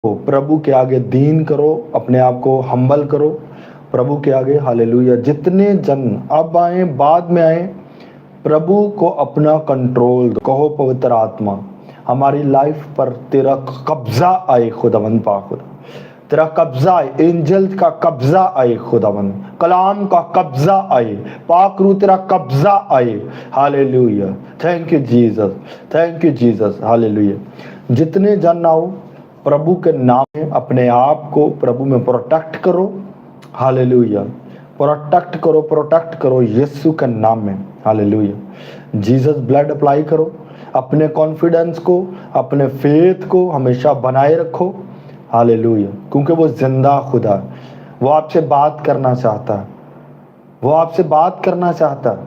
प्रभु के आगे दीन करो, अपने आप को हम्बल करो प्रभु के आगे। हालेलुया। जितने जन अब आए बाद में आए, प्रभु को अपना कंट्रोल दो। कहो पवित्र आत्मा हमारी लाइफ पर तेरा कब्जा आए खुदावंद पाक, तेरा कब्जा आए, एंजल्स का कब्जा आए खुदावंद, कलाम का कब्जा आए, पाक रू तेरा कब्जा आए। Hallelujah. Thank you Jesus, thank you Jesus. Hallelujah. जितने जन आओ प्रभु के नाम में अपने आप को प्रभु में प्रोटेक्ट करो। हालेलुया। प्रोटेक्ट करो, प्रोटेक्ट करो यीशु के नाम में। हालेलुया। जीसस ब्लड अप्लाई करो, अपने कॉन्फिडेंस को, अपने फेथ को हमेशा बनाए रखो। हालेलुया। क्योंकि वो जिंदा खुदा है, वो आपसे बात करना चाहता है, वो आपसे बात करना चाहता है,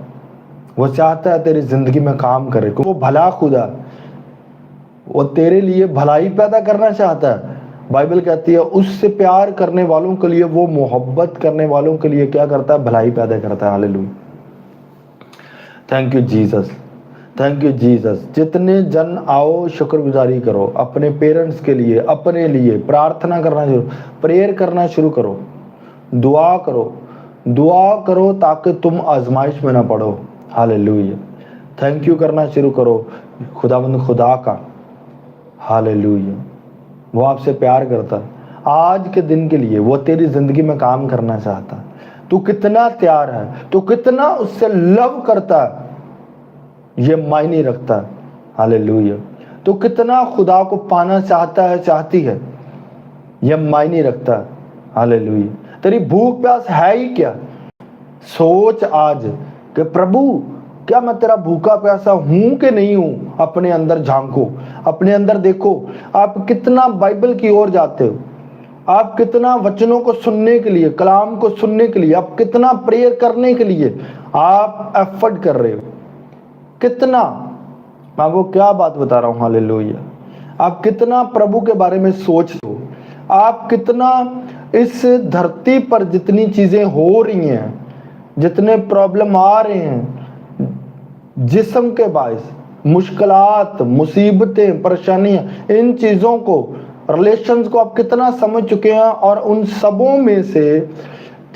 वो चाहता है तेरी जिंदगी में काम करे, क्योंकि वो भला खुदा है, वो तेरे लिए भलाई पैदा करना चाहता है। बाइबल कहती है उससे प्यार करने वालों के लिए, वो मोहब्बत करने वालों के लिए क्या करता है? भलाई पैदा करता है। Hallelujah. Thank you Jesus, thank you Jesus. जितने जन आओ शुक्रगुजारी करो, अपने पेरेंट्स के लिए, अपने लिए प्रार्थना करना शुरू, प्रेयर करना शुरू करो, दुआ करो, दुआ करो ताकि तुम आजमाइश में ना पड़ो। हालेलुया। थैंक यू करना शुरू करो खुदावंद खुदा का। हालेलुया। वो आपसे प्यार करता है, आज के दिन के लिए वो तेरी जिंदगी में काम करना चाहता है। तू कितना तैयार है, तू कितना उससे लव करता है, ये मायने रखता है। हालेलुया। तू कितना खुदा को पाना चाहता है, चाहती है, ये मायने रखता है। हालेलुया। तेरी भूख प्यास है ही क्या? सोच आज कि प्रभु क्या मैं तेरा भूखा प्यासा हूं कि नहीं हूं? अपने अंदर झांको, अपने अंदर देखो। आप कितना बाइबल की ओर जाते हो, आप कितना वचनों को सुनने के लिए, कलाम को सुनने के लिए, आप कितना प्रेयर करने के लिए आप एफर्ट कर रहे हो, कितना। मैं वो क्या बात बता रहा हूं। हालेलुया। आप कितना प्रभु के बारे में सोचते हो, आप कितना इस धरती पर जितनी चीजें हो रही हैं, जितने प्रॉब्लम आ रहे हैं जिस्म के बायस, मुश्किलात, मुसीबतें, परेशानियां, इन चीजों को, रिलेशंस को आप कितना समझ चुके हैं। और उन सबों में से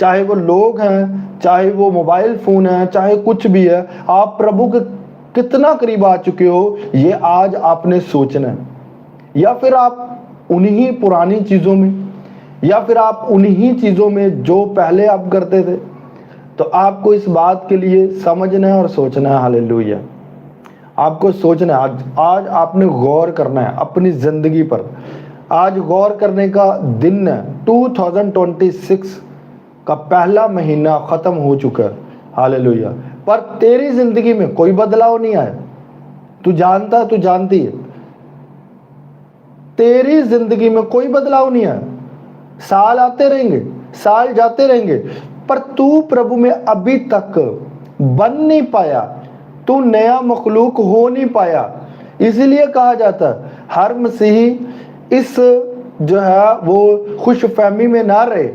चाहे वो लोग हैं, चाहे वो मोबाइल फोन है, चाहे कुछ भी है, आप प्रभु के कितना करीब आ चुके हो, ये आज आपने सोचना है। या फिर आप उन्हीं पुरानी चीजों में, या फिर आप उन्हीं चीजों में जो पहले आप करते थे। तो आपको इस बात के लिए समझना है और सोचना है। हालेलुया। आपको सोचना है, आज आपने गौर करना है अपनी जिंदगी पर। आज गौर करने का दिन है। 2026 का पहला महीना खत्म हो चुका है। हालेलुया। पर तेरी जिंदगी में कोई बदलाव नहीं आया। तू जानता, तू जानती है, तेरी जिंदगी में कोई बदलाव नहीं आया। साल आते रहेंगे, साल जाते रहेंगे, पर तू प्रभु में अभी तक बन नहीं पाया, तू नया मखलूक हो नहीं पाया। इसीलिए कहा जाता है हर मसीही इस जो है वो खुश फहमी में ना रहे।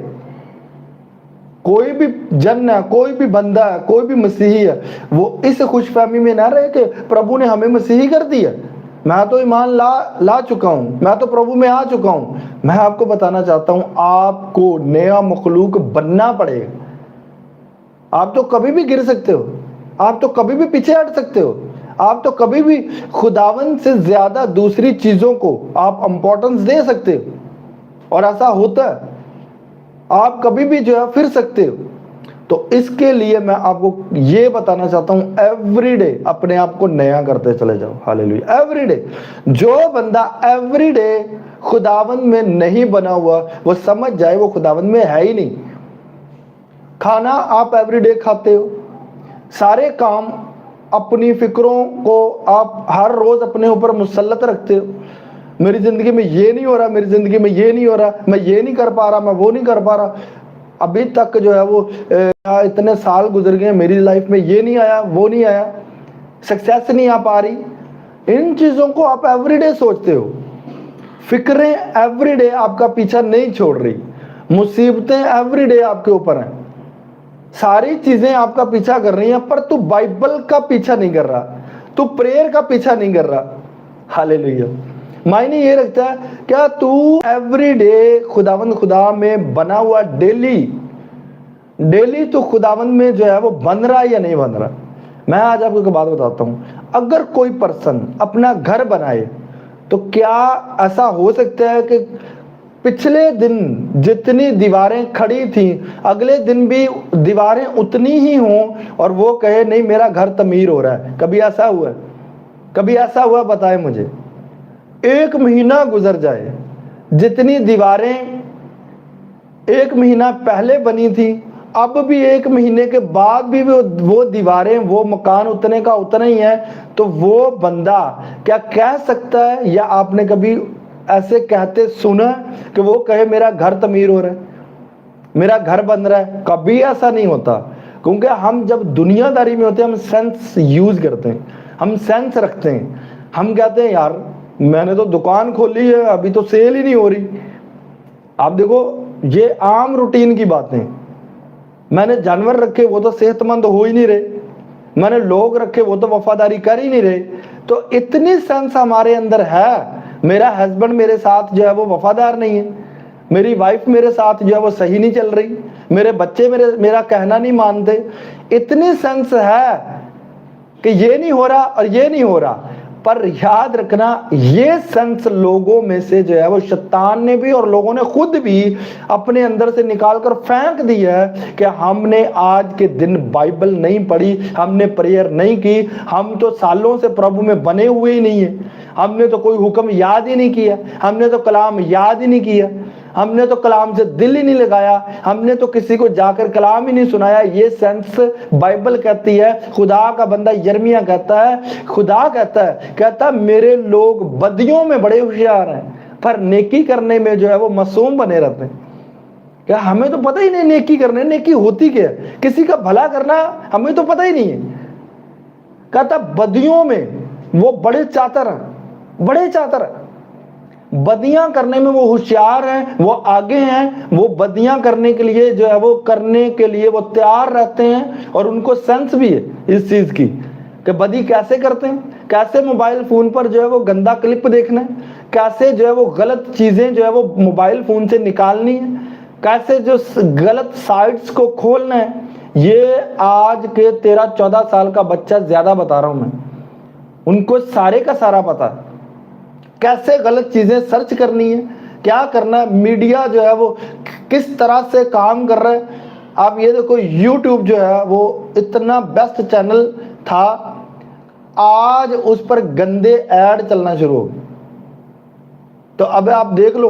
कोई भी जन है, कोई भी बंदा है, कोई भी मसीही है, वो इस खुश फहमी में ना रहे कि प्रभु ने हमें मसीही कर दिया, मैं तो ईमान ला चुका हूं, मैं तो प्रभु में आ चुका हूं। मैं आपको बताना चाहता हूं, आपको नया मखलूक बनना पड़ेगा। आप तो कभी भी गिर सकते हो, आप तो कभी भी पीछे हट सकते हो, आप तो कभी भी खुदावन से ज्यादा दूसरी चीजों को आप इंपॉर्टेंस दे सकते हो, और ऐसा होता है। आप कभी भी जो है फिर सकते हो। तो इसके लिए मैं आपको ये बताना चाहता हूं, एवरीडे अपने आप को नया करते चले जाओ। हालेलुया। एवरीडे। जो बंदा एवरीडे खुदावन में नहीं बना हुआ, वो समझ जाए वो खुदावन में है ही नहीं। खाना आप एवरीडे खाते हो, सारे काम, अपनी फिक्रों को आप हर रोज अपने ऊपर मुसल्लत रखते हो। मेरी जिंदगी में ये नहीं हो रहा, मेरी जिंदगी में ये नहीं हो रहा, मैं ये नहीं कर पा रहा, मैं वो नहीं कर पा रहा, अभी तक जो है वो इतने साल गुजर गए, मेरी लाइफ में ये नहीं आया, वो नहीं आया, सक्सेस नहीं आ पा रही। इन चीजों को आप एवरीडे सोचते हो। फिक्रें एवरीडे आपका पीछा नहीं छोड़ रही, मुसीबतें एवरीडे आपके ऊपर हैं, सारी चीजें आपका पीछा कर रही हैं, पर तू बाइबल का पीछा नहीं कर रहा, तू प्रेयर का पीछा नहीं कर रहा। हालेलुया। मायने ये रखता है क्या तू एवरीडे खुदावंद खुदा में बना हुआ डेली तो खुदावंद में जो है वो बन रहा है या नहीं बन रहा। मैं आज आपको एक बात बताता हूं, अगर कोई पर्सन अपना घर बनाए तो क्या ऐसा हो सकता है कि पिछले दिन जितनी दीवारें खड़ी थी अगले दिन भी दीवारें उतनी ही हों और वो कहे नहीं मेरा घर तमीर हो रहा है? कभी ऐसा हुआ है? कभी ऐसा हुआ बताए मुझे। 1 महीना गुजर जाए, जितनी दीवारें 1 महीना पहले बनी थी अब भी 1 महीने के बाद भी वो दीवारें वो मकान उतने का उतना ही है, तो वो बंदा क्या कह सकता है या आपने कभी ऐसे कहते सुना कि वो कहे मेरा घर तमीर हो रहा है, मेरा घर बन रहा है? कभी ऐसा नहीं होता, क्योंकि हम जब दुनियादारी में होते हैं हम सेंस यूज करते हैं, हम सेंस रखते हैं। हम कहते हैं यार मैंने तो दुकान खोली है अभी तो सेल ही नहीं हो रही। आप देखो ये आम रूटीन की बातें। मैंने जानवर रखे वो तो सेहतमंद हो ही नहीं रहे, मैंने लोग रखे वो तो वफादारी कर ही नहीं रहे। तो इतनी सेंस हमारे अंदर है। मेरा हस्बैंड मेरे साथ जो है वो वफादार नहीं है, मेरी वाइफ मेरे साथ जो है वो सही नहीं चल रही, मेरे बच्चे मेरा कहना नहीं मानते। इतनी सेंस है कि ये नहीं हो रहा और ये नहीं हो रहा। पर याद रखना ये सेंस लोगों में से जो है वो शैतान ने भी और लोगों ने खुद भी अपने अंदर से निकाल कर फेंक दी है कि हमने आज के दिन बाइबल नहीं पढ़ी, हमने प्रेयर नहीं की, हम तो सालों से प्रभु में बने हुए ही नहीं है, हमने तो कोई हुक्म याद ही नहीं किया, हमने तो कलाम याद ही नहीं किया, हमने तो कलाम से दिल ही नहीं लगाया, हमने तो किसी को जाकर कलाम ही नहीं सुनाया। ये सेंस बाइबल कहती है। खुदा का बंदा यिर्मयाह कहता है, खुदा कहता है मेरे लोग बदियों में बड़े होशियार हैं पर नेकी करने में जो है वो मासूम बने रहते हैं। क्या हमें तो पता ही नहीं नेकी करने, नेकी होती क्या है, किसी का भला करना हमें तो पता ही नहीं है। कहता बदियों में वो बड़े चातर हैं, बड़े चातर हैं, बदियां करने में वो होशियार हैं, वो आगे हैं, वो बदियां करने के लिए जो है वो करने के लिए वो तैयार रहते हैं और उनको सेंस भी है इस चीज की कि बदी कैसे करते हैं, कैसे मोबाइल फोन पर जो है वो गंदा क्लिप देखना है, कैसे जो है वो गलत चीजें जो है वो मोबाइल फोन से निकालनी है, कैसे जो गलत साइट्स को खोलना है। ये आज के 13-14 साल का बच्चा ज्यादा बता रहा हूं मैं, उनको सारे का सारा पता है कैसे गलत चीजें सर्च करनी है, क्या करना है, मीडिया जो है वो किस तरह से काम कर रहा है। आप ये देखो YouTube जो है वो इतना बेस्ट चैनल था, आज उस पर गंदे ऐड चलना शुरू हो गए। तो अब आप देख लो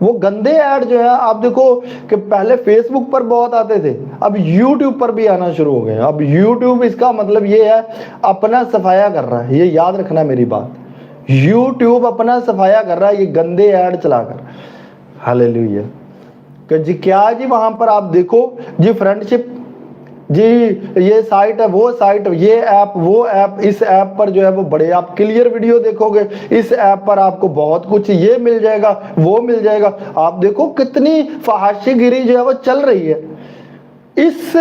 वो गंदे ऐड जो है, आप देखो कि पहले फेसबुक पर बहुत आते थे, अब YouTube पर भी आना शुरू हो गए। अब YouTube इसका मतलब ये है अपना सफाया कर रहा है, ये याद रखना मेरी बात। YouTube अपना सफाया कर रहा है ये गंदे ऐड चलाकर। हालेलुया। कि जी क्या जी वहां पर आप देखो जी फ्रेंडशिप जी, ये साइट है वो साइट, ये ऐप वो ऐप, इस ऐप पर जो है वो बड़े आप क्लियर वीडियो देखोगे, इस ऐप पर आपको बहुत कुछ ये मिल जाएगा वो मिल जाएगा। आप देखो कितनी फहाशीगिरी जो है वो चल रही है। इस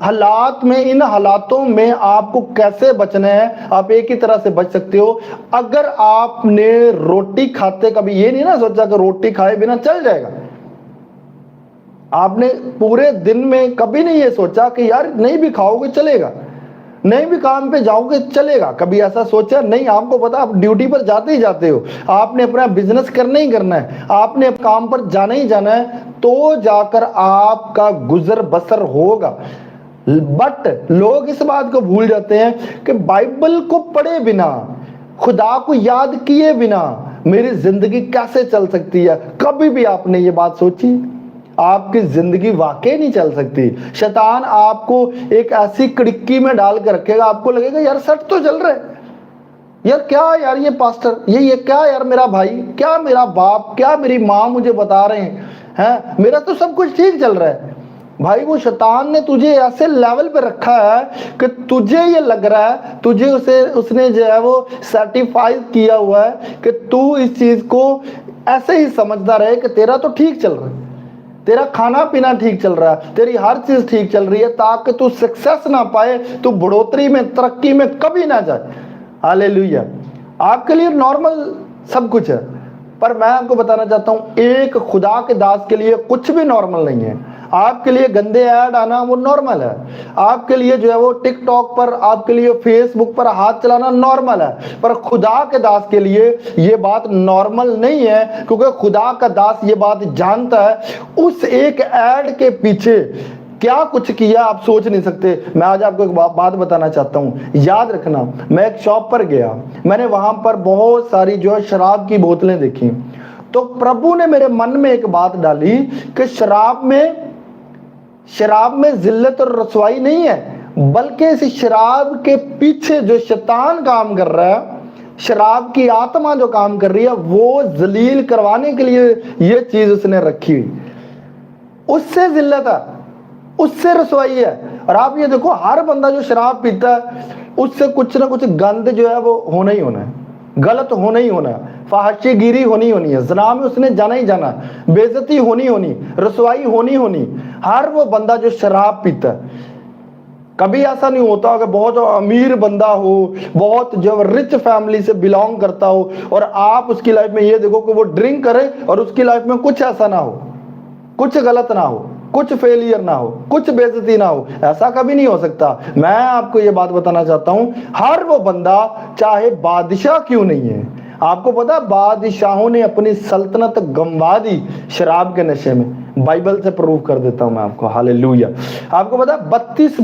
हालात में, इन हालातों में आपको कैसे बचना है, आप एक ही तरह से बच सकते हो। अगर आपने रोटी खाते कभी ये नहीं ना सोचा कि रोटी खाए बिना चल जाएगा, आपने पूरे दिन में कभी नहीं ये सोचा कि यार नहीं भी खाओगे चलेगा, नहीं भी काम पे जाओगे चलेगा, कभी ऐसा सोचा नहीं। आपको पता आप ड्यूटी पर जाते ही जाते हो, आपने अपना बिजनेस करना ही करना है, आपने काम पर जाना ही जाना है, तो जाकर आपका गुजर बसर होगा। बट लोग इस बात को भूल जाते हैं कि बाइबल को पढ़े बिना, खुदा को याद किए बिना मेरी जिंदगी कैसे चल सकती है। कभी भी आपने ये बात सोची? आपकी जिंदगी वाकई नहीं चल सकती। शैतान आपको एक ऐसी कड़िक्की में डाल के रखेगा, आपको लगेगा यार सच तो चल रहा है, यार क्या यार ये पास्टर, ये क्या यार मेरा भाई, क्या मेरा बाप, क्या मेरी माँ मुझे बता रहे हैं, मेरा तो सब कुछ ठीक चल रहा है। भाई वो शैतान ने तुझे ऐसे लेवल पे रखा है कि तुझे ये लग रहा है, तुझे उसने जो है वो सर्टिफाई किया हुआ है कि तू इस चीज को ऐसे ही समझता रहे कि तेरा तो ठीक चल रहा है, तेरा खाना पीना ठीक चल रहा है, तेरी हर चीज ठीक चल रही है, ताकि तू सक्सेस ना पाए, तू बढ़ोतरी में तरक्की में कभी ना जाए। हालेलुया। आपके लिए नॉर्मल सब कुछ है, पर मैं आपको बताना चाहता हूं, एक खुदा के दास के लिए कुछ भी नॉर्मल नहीं है। आपके लिए गंदे ऐड आना वो नॉर्मल है, आपके लिए जो है वो टिकटॉक पर, आपके लिए फेसबुक पर हाथ चलाना नॉर्मल है, पर खुदा के दास के लिए ये बात नॉर्मल नहीं है, क्योंकि खुदा का दास ये बात जानता है उस एक ऐड के पीछे क्या कुछ किया आप सोच नहीं सकते। मैं आज आपको एक बात बताना चाहता हूं, याद रखना, मैं एक शॉप पर गया, मैंने वहां पर बहुत सारी जो है शराब की बोतलें देखी, तो प्रभु ने मेरे मन में एक बात डाली कि शराब में जिल्लत और रसवाई नहीं है, बल्कि इस शराब के पीछे जो शैतान काम कर रहा है, शराब की आत्मा जो काम कर रही है, वो जलील करवाने के लिए ये चीज उसने रखी हुई, उससे जिल्लत है, उससे रसवाई है। और आप ये देखो, हर बंदा जो शराब पीता है उससे कुछ ना कुछ गंद जो है वो होना ही होना है, गलत होना ही होना है, फहाशीगिरी होनी है, जना में उसने जाना ही जाना, बेइज्जती होनी, रसवाई होनी। हर वो बंदा जो शराब पीता है, कभी ऐसा नहीं होता कि बहुत अमीर बंदा हो, बहुत जो रिच फैमिली से बिलोंग करता हो, और आप उसकी लाइफ में ये देखो कि वो ड्रिंक करे और उसकी लाइफ में कुछ ऐसा ना हो, कुछ गलत ना हो, कुछ फेलियर ना हो, कुछ बेइज्जती ना हो। ऐसा कभी नहीं हो सकता। मैं आपको ये बात बताना चाहता हूं, हर वो बंदा चाहे बादशाह क्यों नहीं है, आपको पता बादशाहों ने अपनी सल्तनत गंवा दी शराब के नशे में। बाइबल से प्रूव कर देता हूं मैं आपको, हालेलुया। आपको पता 32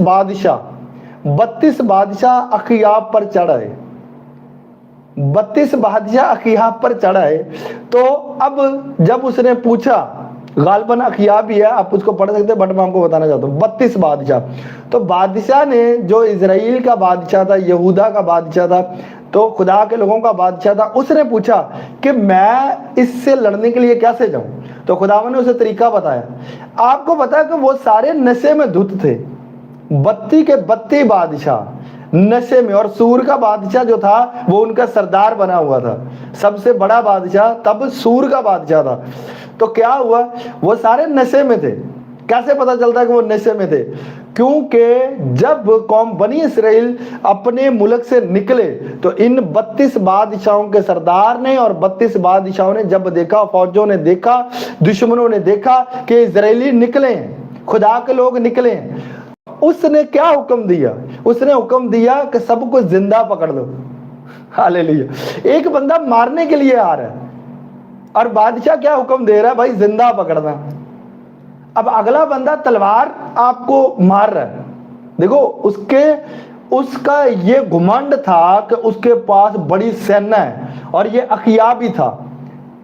बादशाह अखियाब पर चढ़ आए, 32 बादशाह अखियाब पर चढ़ आए। तो अब जब उसने पूछा, गालबन अखियाब ही है, आप उसको पढ़ सकते हैं, बट मैं आपको बताना चाहता हूँ 32 बादशाह। तो बादशाह ने, जो इजराइल का बादशाह था, यहूदा का बादशाह था, तो खुदा के लोगों का बादशाह था, उसने पूछा कि मैं इससे लड़ने के लिए कैसे जाऊं। तो खुदावन ने उसे तरीका बताया। आपको पता है कि वो सारे नशे में धुत थे, 32 के 32 बादशाह नशे में, और सूर का बादशाह जो था वो उनका सरदार बना हुआ था, सबसे बड़ा बादशाह तब सूर का बादशाह था। तो क्या हुआ, वो सारे नशे में थे। कैसे पता चलता है कि वो नशे में थे? क्योंकि जब कौम बनी इसराइल अपने मुल्क से निकले, तो इन 32 बादशाहों के सरदार ने और 32 बादशाहों ने जब देखा, फौजों ने देखा, दुश्मनों ने देखा कि इजरायली निकले हैं, खुदा के लोग निकले हैं, उसने क्या हुक्म दिया? उसने हुक्म दिया कि सबको जिंदा पकड़ लो। हालेलुया। एक बंदा मारने के लिए आ रहा है और बादशाह क्या हुक्म दे रहा है? भाई जिंदा पकड़ना। अब अगला बंदा तलवार आपको मार रहा है, देखो उसका ये घुमंड था कि उसके पास बड़ी सेना है, और ये अखियाब ही था,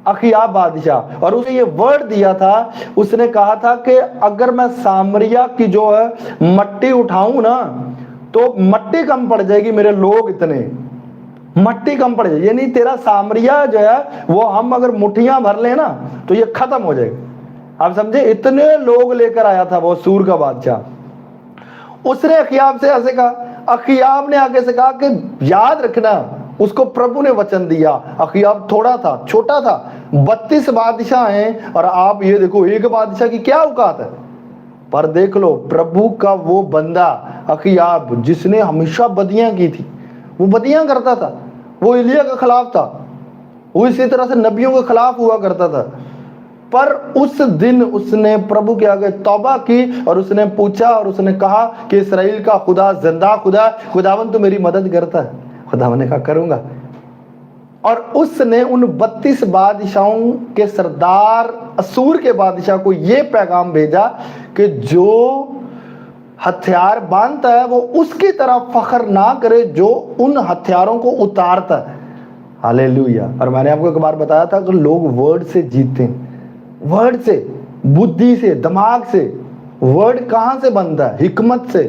अखियाब बादशाह, और उसे ये वर्ड दिया था, उसने कहा था कि अगर मैं सामरिया की जो है मट्टी उठाऊं ना, तो मट्टी कम पड़ जाएगी, मेरे लोग इतने, मट्टी कम पड़ जाएगी, यानी तेरा सामरिया जो है वो हम अगर मुठियां भर लेना तो ये खत्म हो जाएगा। आप समझे? इतने लोग लेकर आया था वो सूर का बादशाह। उसने अखियाब से ऐसे कहा, अखियाब ने आगे से कहा कि याद रखना, उसको प्रभु ने वचन दिया। अखियाब थोड़ा था, छोटा था, 32 बादशाह हैं, और आप ये देखो एक बादशाह की क्या औकात है। पर देख लो प्रभु का वो बंदा अखियाब, जिसने हमेशा बदियां की थी, वो बदियां करता था, वो इलिया के खिलाफ था, वो इसी तरह से नबियों के खिलाफ हुआ करता था। पर उस दिन उसने प्रभु के आगे तौबा की और उसने पूछा और उसने कहा कि इस्राएल का खुदा जिंदा खुदा, खुदावन तो मेरी मदद करता है। खुदावन ने कहा करूंगा। और उसने उन 32 बादशाहों के सरदार असूर के बादशाह को यह पैगाम भेजा कि जो हथियार बांधता है वो उसकी तरह फख्र ना करे जो उन हथियारों को उतारता है। हालेलुया। और मैंने आपको एक बार बताया था कि लोग वर्ड से जीतते हैं, वर्ड से, बुद्धि से, दिमाग से। वर्ड कहां से बनता है? हिकमत से।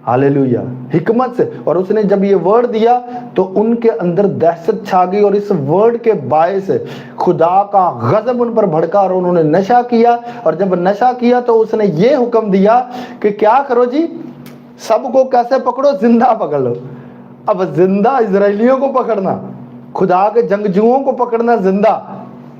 हालेलुया, हिकमत से। और उसने जब ये वर्ड दिया तो उनके अंदर दहशत छा गई, और इस वर्ड के बायस खुदा का गजब उन पर भड़का और उन्होंने नशा किया। और जब नशा किया तो उसने ये हुक्म दिया कि क्या करो जी, सबको कैसे पकड़ो? जिंदा पकड़ लो। अब जिंदा इजरायलियों को पकड़ना, खुदा के जंगजुओं को पकड़ना जिंदा,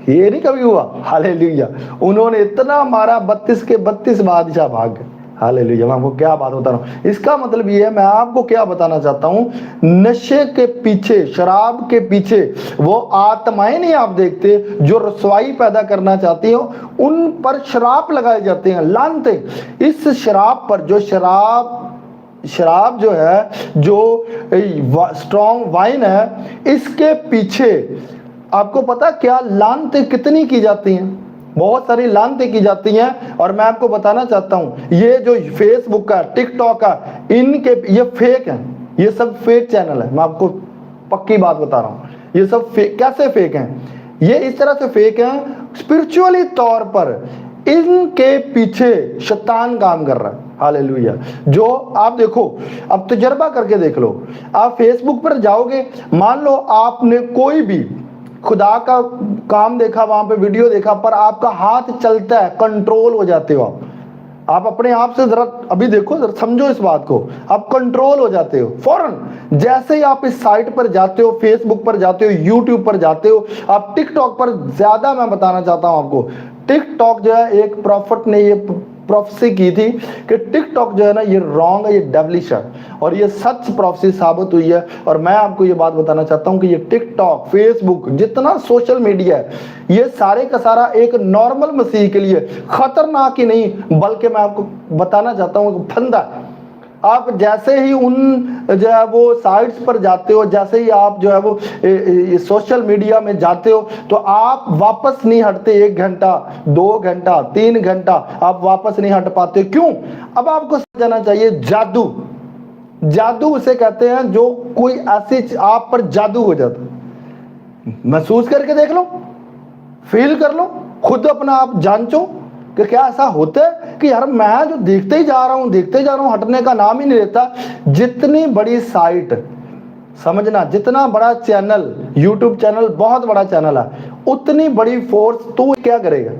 ये नहीं कभी हुआ। हालेलुया। उन्होंने इतना मारा, 32 के 32 बादशाह भाग गए। हालेलुया। मैं आपको क्या बात बता रहा हूँ, इसका मतलब ये है, मैं आपको क्या बताना चाहता हूँ, नशे के पीछे, शराब के पीछे वो आत्माएं नहीं आप देखते जो रसवाई पैदा करना चाहती हो, उन पर शराब लगाए जाते हैं, लानते। इस शराब पर, जो शराब जो है, जो स्ट्रॉन्ग वाइन है, इसके पीछे आपको पता क्या लानते कितनी की जाती हैं? बहुत सारी लानतें की जाती हैं। और मैं आपको बताना चाहता हूं, ये जो फेसबुक का, टिकटॉक का, इनके ये फेक है, ये सब फेक चैनल है। मैं आपको पक्की बात बता रहा हूं, ये सब फेक। कैसे फेक हैं? ये इस तरह से फेक हैं, स्पिरिचुअली तौर पर इनके पीछे शैतान काम कर रहा है। हालेलुया। जो आप देखो, अब तजर्बा करके देख लो, आप फेसबुक पर जाओगे, मान लो आपने कोई भी खुदा का काम देखा, वहां पे वीडियो देखा, पर आपका हाथ चलता है, कंट्रोल हो जाते हो आप अपने आप से। जरा अभी देखो, जरा समझो इस बात को, आप कंट्रोल हो जाते हो फौरन। जैसे ही आप इस साइट पर जाते हो, फेसबुक पर जाते हो, यूट्यूब पर जाते हो, आप टिकटॉक पर ज्यादा, मैं बताना चाहता हूं आपको, टिकटॉक जो है, एक प्रॉफिट ने ये प्रोफेसी की थी कि टिकटॉक जो है ना, ये रॉन्ग है, ये डेविलिश है, और ये सच प्रोफेसी साबित हुई है। और मैं आपको ये बात बताना चाहता हूं कि ये टिकटॉक, फेसबुक, जितना सोशल मीडिया है, ये सारे का सारा एक नॉर्मल मसीह के लिए खतरनाक ही नहीं, बल्कि मैं आपको बताना चाहता हूं फंदा है। आप जैसे ही उन जो है वो साइट्स पर जाते हो, जैसे ही आप जो है वो सोशल मीडिया में जाते हो, तो आप वापस नहीं हटते। 1 घंटा, 2 घंटा, 3 घंटा आप वापस नहीं हट पाते। क्यों? अब आपको समझना चाहिए, जादू, जादू उसे कहते हैं जो कोई ऐसी आप पर जादू हो जाता है। महसूस करके देख लो, फील कर लो, खुद अपना आप जांचो कि क्या ऐसा होता है कि यार मैं जो देखते ही जा रहा हूं, हटने का नाम ही नहीं लेता। जितनी बड़ी साइट, समझना, जितना बड़ा चैनल, यूट्यूब चैनल बहुत बड़ा चैनल है, उतनी बड़ी फोर्स तू क्या करेगा,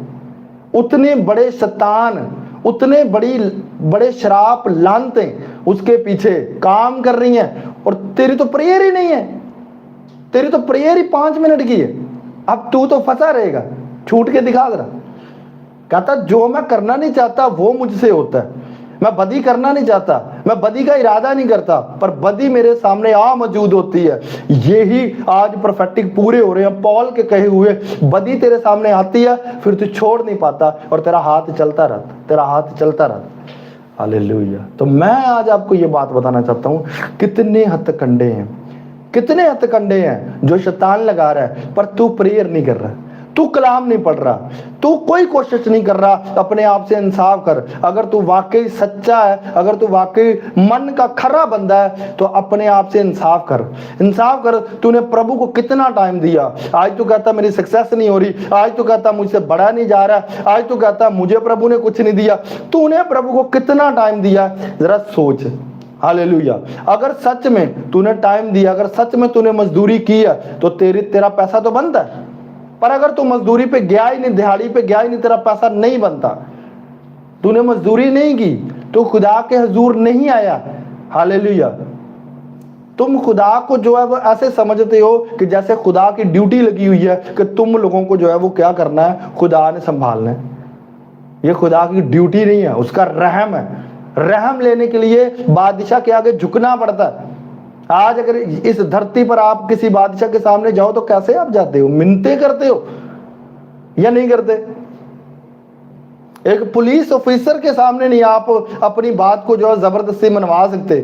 उतने बड़े शैतान, उतने बड़े शराब लानतें उसके पीछे काम कर रही हैं। और तेरी तो प्रेयर ही नहीं है, तेरी तो प्रेयर ही 5 मिनट की है। अब तू तो फंसा रहेगा, छूट के दिखा दे रहा। कहता जो मैं करना नहीं चाहता वो मुझसे होता है। मैं बदी करना नहीं चाहता, मैं बदी का इरादा नहीं करता, पर बदी मेरे सामने आ मौजूद होती है। यही आज प्रोफेटिक पूरे हो रहे हैं। पॉल के कहे हुए, बदी तेरे सामने आती है, फिर तू छोड़ नहीं पाता, और तेरा हाथ चलता रहता, तेरा हाथ चलता रहता। हालेलुया। तो मैं आज आपको ये बात बताना चाहता हूँ, कितने हथकंडे हैं, कितने हथकंडे हैं जो शैतान लगा रहा है, पर तू प्रेयर नहीं कर रहा, तू कलाम नहीं पढ़ रहा, तू कोई कोशिश नहीं कर रहा। अपने आप से इंसाफ कर। अगर तू वाकई सच्चा है, अगर तू वाकई मन का खरा बंदा है, तो अपने आप से इंसाफ कर, इंसाफ कर। तूने प्रभु को कितना टाइम दिया? आज तू कहता मेरी सक्सेस नहीं हो रही, आज तू कहता मुझसे बड़ा नहीं जा रहा, आज तू कहता मुझे प्रभु ने कुछ नहीं दिया। तूने प्रभु को कितना टाइम दिया? जरा सोच। हालेलुया। अगर सच में तूने टाइम दिया, अगर सच में तूने मजदूरी की है, तो तेरा पैसा तो बनता है। पर अगर तू मजदूरी पे गया ही नहीं, दिहाड़ी पे गया ही नहीं, तेरा पैसा नहीं बनता। तूने मजदूरी नहीं की, तू खुदा के हुजूर नहीं आया। हालेलुया। तुम खुदा को जो है वो ऐसे समझते हो कि जैसे खुदा की ड्यूटी लगी हुई है कि तुम लोगों को जो है वो क्या करना है, खुदा ने संभालना है। ये खुदा की ड्यूटी नहीं है, उसका रहम है। रहम लेने के लिए बादशाह के आगे झुकना पड़ता है। आज अगर इस धरती पर आप किसी बादशाह के सामने जाओ तो कैसे आप जाते हो? मिन्नते करते हो या नहीं करते? एक पुलिस ऑफिसर के सामने नहीं आप अपनी बात को जो है जबरदस्ती मनवा सकते।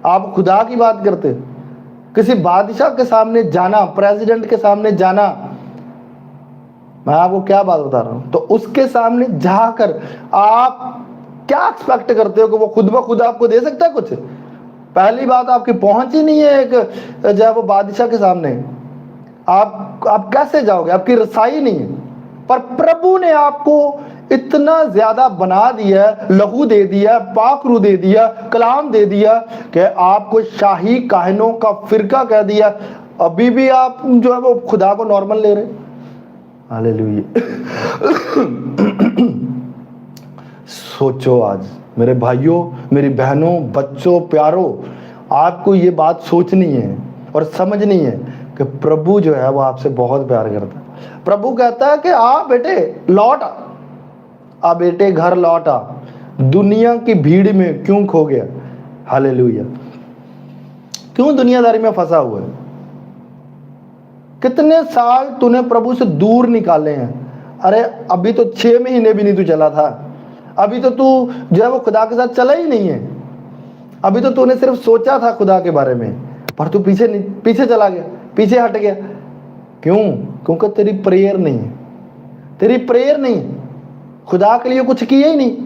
आप खुदा की बात करते। किसी बादशाह के सामने जाना, प्रेसिडेंट के सामने जाना, मैं आपको क्या बात बता रहा हूं, तो उसके सामने जाकर आप क्या एक्सपेक्ट करते हो कि वो खुद ब खुद आपको दे सकता है कुछ? पहली बात, आपकी पहुंच ही नहीं है एक जो है वो बादशाह के सामने। आप कैसे जाओगे? आपकी रसाई नहीं है। पर प्रभु ने आपको इतना ज्यादा बना दिया, लहू दे दिया, पाकरू दे दिया, कलाम दे दिया कि आपको शाही काहिनों का फिरका कह दिया। अभी भी आप जो है वो खुदा को नॉर्मल ले रहे। हालेलुया। सोचो आज मेरे भाइयों, मेरी बहनों, बच्चों, प्यारों, आपको ये बात सोचनी है और समझनी है कि प्रभु जो है वो आपसे बहुत प्यार करता है। प्रभु कहता है कि आ बेटे लौट आ, बेटे घर लौट आ। दुनिया की भीड़ में क्यों खो गया? हालेलुया। क्यों दुनियादारी में फंसा हुआ है? कितने साल तूने प्रभु से दूर निकाले हैं। अरे अभी तो 6 महीने भी नहीं तू चला था, अभी तो तू जो है वो खुदा के साथ चला ही नहीं है। अभी तो तूने सिर्फ सोचा था खुदा के बारे में, पर तू पीछे चला गया, पीछे हट गया। क्यों? क्योंकि तेरी प्रेयर नहीं है, तेरी प्रेयर नहीं, खुदा के लिए कुछ किया ही नहीं।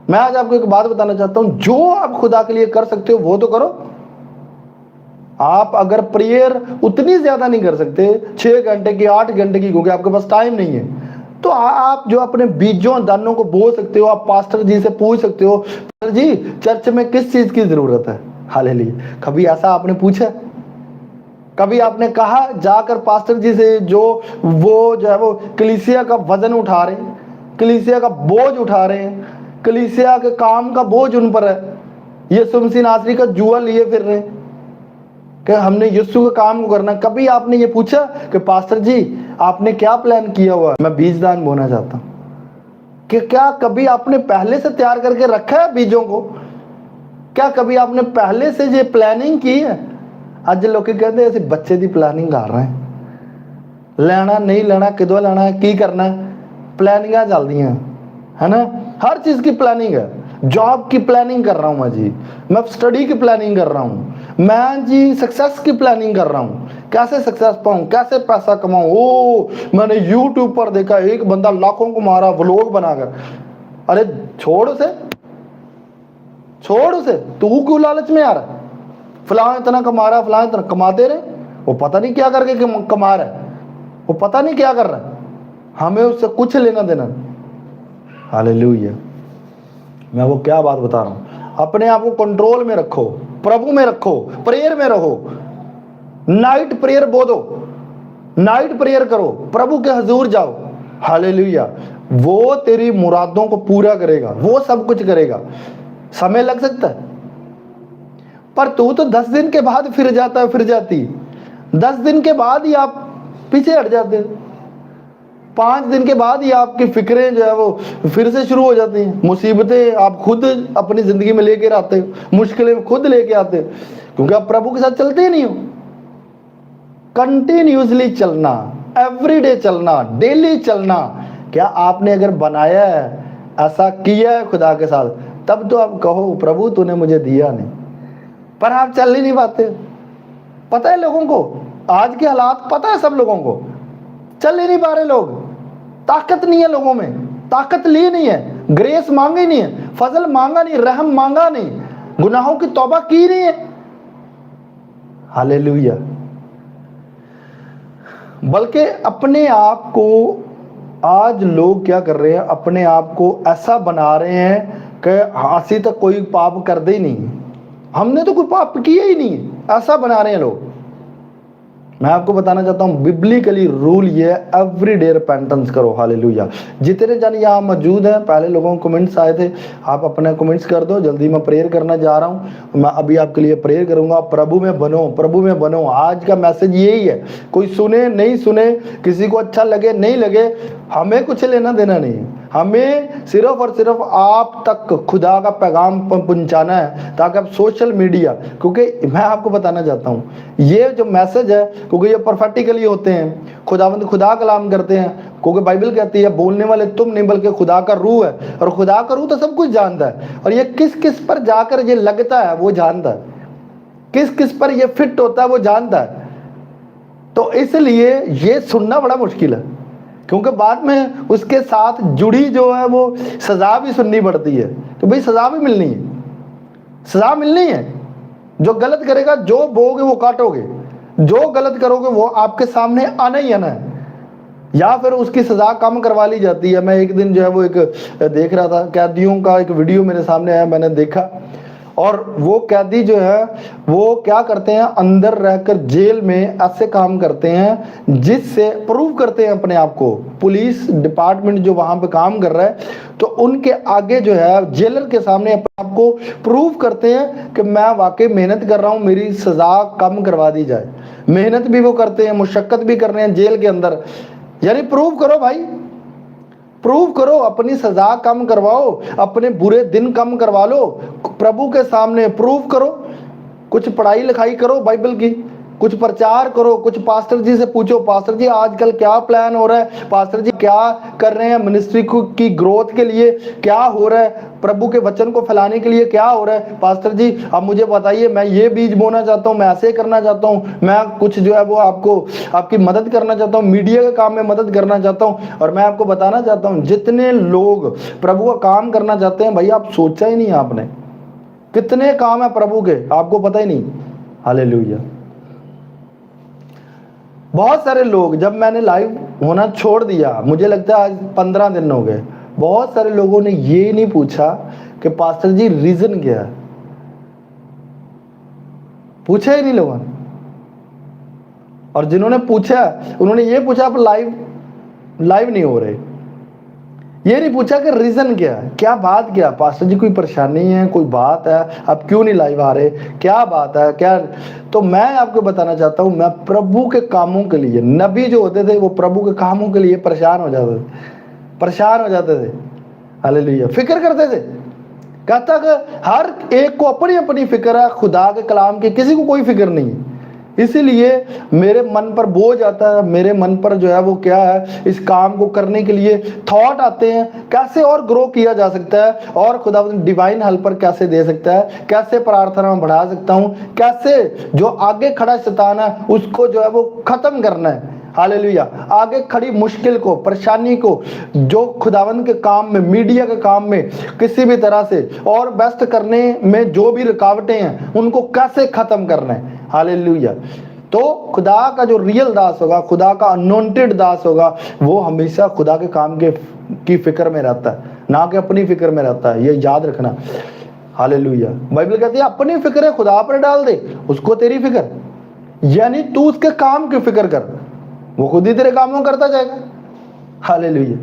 मैं आज आपको एक बात बताना चाहता हूं, जो आप खुदा के लिए कर सकते हो वो तो करो। आप अगर प्रेयर उतनी ज्यादा नहीं कर सकते, 6 घंटे की, 8 घंटे की, क्योंकि आपके पास टाइम नहीं है, तो आप जो अपने बीजों दानों को बो सकते हो। आप पास्टर जी से पूछ सकते हो, पास्टर जी चर्च में किस चीज की जरूरत है? हालेलुया। कभी ऐसा आपने पूछा? कभी आपने कहा जाकर पास्टर जी से, जो है वो कलीसिया का वजन उठा रहे हैं, कलीसिया का बोझ उठा रहे हैं, कलीसिया के काम का बोझ उन पर है, ये सुमसी नासरी का जुआ लिए फिर रहे हैं कि हमने यीशु के काम को करना। कभी आपने ये पूछा कि पास्टर जी आपने क्या प्लान किया हुआ है? मैं बीज दान बोना चाहता हूं। कि क्या कभी आपने पहले से तैयार करके रखा है बीजों को? क्या कभी आपने पहले से ये प्लानिंग की है? ਅੱਜ ਲੋਕੀ ਕਹਿੰਦੇ ਅਸੀਂ ਬੱਚੇ ਦੀ ਪਲਾਨਿੰਗ ਕਰ ਰਹੇ ਹਾਂ, ਲੈਣਾ ਨਹੀਂ ਲੈਣਾ, ਕਿਦੋਂ ਲੈਣਾ ਹੈ, ਕੀ करना है, प्लानिंगां ਚੱਲਦੀਆਂ है ना। हर चीज की प्लानिंग है। जॉब की प्लानिंग कर रहा हूं मैं जी, मैं स्टडी की प्लानिंग कर रहा हूं, मैं जी सक्सेस की प्लानिंग कर रहा हूं, कैसे सक्सेस पाऊं, कैसे पैसा कमाऊं। ओ मैंने यूट्यूब पर देखा एक बंदा लाखों को मारा व्लॉग बनाकर। अरे छोड़ उसे, छोड़ उसे, तू क्यों लालच में आ रहा? फलां इतना कमा रहा, फलां इतना कमाते रहे, वो पता नहीं क्या करके कमा रहा है, वो पता नहीं क्या कर रहा है, हमें उससे कुछ लेना देना। हालेलुया। मैं वो क्या बात बता रहा हूं, अपने आप को कंट्रोल में रखो, प्रभु में रखो, प्रेयर में रहो, नाइट प्रेयर बोलो, नाइट प्रेयर करो, प्रभु के हजूर जाओ। हालेलुया। वो तेरी मुरादों को पूरा करेगा, वो सब कुछ करेगा। समय लग सकता है, पर तू तो 10 दिन के बाद फिर जाता है, फिर जाती, 10 दिन के बाद ही आप पीछे हट जाते हैं, 5 दिन के बाद ही आपकी फिक्रें जो है वो फिर से शुरू हो जाती हैं। मुसीबतें आप खुद अपनी जिंदगी में लेकर आते हो, मुश्किलें खुद लेके आते हो, क्योंकि आप प्रभु के साथ चलते ही नहीं हो। कंटिन्यूसली चलना, एवरीडे चलना, डेली चलना। क्या आपने अगर बनाया है, ऐसा किया है खुदा के साथ, तब तो आप कहो प्रभु तूने मुझे दिया नहीं, पर आप चल ही नहीं पाते। पता है लोगों को, आज के हालात पता है सब लोगों को, चल ही नहीं पा रहे लोग। ताकत नहीं है लोगों में, ताकत ली नहीं है, ग्रेस मांगी नहीं है, फजल मांगा नहीं, रहम मांगा नहीं, गुनाहों की तौबा की नहीं है। हालेलुया। बल्कि अपने आप को आज लोग क्या कर रहे हैं, अपने आप को ऐसा बना रहे हैं कि हंसी तक कोई पाप कर दे ही नहीं, हमने तो कोई पाप किया ही नहीं, ऐसा बना रहे हैं लोग। मैं आपको बताना चाहता हूं बिब्लिकली रूल ये एवरीडे रिपेंटेंस करो। हालेलुया। जितने जन यहाँ मौजूद हैं, पहले लोगों को कमेंट्स आए थे, आप अपने कमेंट्स कर दो, जल्दी मैं प्रेयर करना जा रहा हूं। मैं अभी आपके लिए प्रेयर करूंगा, प्रभु में बनो, प्रभु में बनो। आज का मैसेज यही है, कोई सुने नहीं सुने, किसी को अच्छा लगे नहीं लगे, हमें कुछ लेना देना नहीं। हमें सिर्फ और सिर्फ आप तक खुदा का पैगाम पहुंचाना है, ताकि आप सोशल मीडिया, क्योंकि मैं आपको बताना चाहता हूं ये जो मैसेज है, क्योंकि ये प्रोफेटिकली होते हैं, खुदावंद खुदा कलाम करते हैं, क्योंकि बाइबल कहती है बोलने वाले तुम नहीं बल्कि खुदा का रूह है, और खुदा का रूह तो सब कुछ जानता है, और ये किस किस पर जाकर ये लगता है वो जानता है, किस किस पर ये फिट होता है वो जानता है। तो इसलिए ये सुनना बड़ा मुश्किल है, क्योंकि बाद में उसके साथ जुड़ी जो है वो सजा भी सुननी पड़ती है। तो भाई सजा भी मिलनी है, सजा मिलनी है। जो गलत करेगा, जो बोगे वो काटोगे, जो गलत करोगे वो आपके सामने आना ही आना है, या फिर उसकी सजा कम करवा ली जाती है। मैं एक दिन जो है वो एक देख रहा था, कैदियों का एक वीडियो मेरे सामने आया, मैंने देखा, और वो कैदी जो है वो क्या करते हैं, अंदर रहकर जेल में ऐसे काम करते हैं जिससे प्रूव करते हैं अपने आप को। पुलिस डिपार्टमेंट जो वहां पे काम कर रहा है, तो उनके आगे जो है जेलर के सामने अपने आप को प्रूव करते हैं कि मैं वाकई मेहनत कर रहा हूं, मेरी सजा कम करवा दी जाए। मेहनत भी वो करते हैं, मुशक्कत भी कर रहे हैं जेल के अंदर, यानी प्रूव करो भाई। प्रूव करो, अपनी सजा कम करवाओ, अपने बुरे दिन कम करवा लो, प्रभु के सामने प्रूव करो। कुछ पढ़ाई लिखाई करो बाइबल की, कुछ प्रचार करो, कुछ पास्टर जी से पूछो, पास्टर जी आजकल क्या प्लान हो रहा है, पास्टर जी क्या कर रहे हैं मिनिस्ट्री की ग्रोथ के लिए, क्या हो रहा है प्रभु के वचन को फैलाने के लिए, क्या हो रहा है पास्टर जी अब मुझे बताइए, मैं ये बीज बोना चाहता हूँ, मैं ऐसे करना चाहता हूँ, मैं कुछ जो है वो आपको आपकी मदद करना चाहता हूँ, मीडिया के काम में मदद करना चाहता हूँ। और मैं आपको बताना चाहता हूँ, जितने लोग प्रभु का काम करना चाहते हैं भाई, आप सोचा ही नहीं आपने, कितने काम है प्रभु के, आपको पता ही नहीं। हालेलुया। बहुत सारे लोग, जब मैंने लाइव होना छोड़ दिया, मुझे लगता है आज 15 दिन हो गए, बहुत सारे लोगों ने ये नहीं पूछा कि पास्टर जी रीजन क्या है, पूछा ही नहीं लोगों ने। और जिन्होंने पूछा उन्होंने ये पूछा आप लाइव नहीं हो रहे, ये नहीं पूछा कि रीजन क्या है, क्या बात, क्या पास्टर जी कोई परेशानी है, कोई बात है, आप क्यों नहीं लाइव आ रहे, क्या बात है क्या। तो मैं आपको बताना चाहता हूं, मैं प्रभु के कामों के लिए, नबी जो होते थे वो प्रभु के कामों के लिए परेशान हो जाते थे, परेशान हो जाते थे। हालेलुया। फिक्र करते थे, कहता कि हर एक को अपनी अपनी फिक्र है खुदा के कलाम की, किसी को कोई फिक्र नहीं है। इसीलिए मेरे मन पर बोझ आता है, मेरे मन पर जो है वो क्या है, इस काम को करने के लिए थॉट आते हैं, कैसे और ग्रो किया जा सकता है, और खुदा डिवाइन हेल्पर कैसे दे सकता है, कैसे प्रार्थना में बढ़ा सकता हूं, कैसे जो आगे खड़ा शैतान है उसको जो है वो खत्म करना है। हालेलुया। आगे खड़ी मुश्किल को, परेशानी को, जो खुदावंद के काम में, मीडिया के काम में किसी भी तरह से और बेस्ट करने में जो भी रुकावटें हैं उनको कैसे खत्म करना है। हालेलुया। तो खुदा का जो रियल दास होगा, खुदा का अनोइंटेड दास होगा, वो हमेशा खुदा के काम की फिक्र में रहता है, ना कि अपनी फिक्र में रहता है, ये याद रखना। हालेलुया। बाइबल कहती है अपनी फिक्र खुदा पर डाल दे, उसको तेरी फिक्र, यानी तू उसके काम की फिक्र कर, वो खुद ही तेरे कामों करता जाएगा। हालेलुया।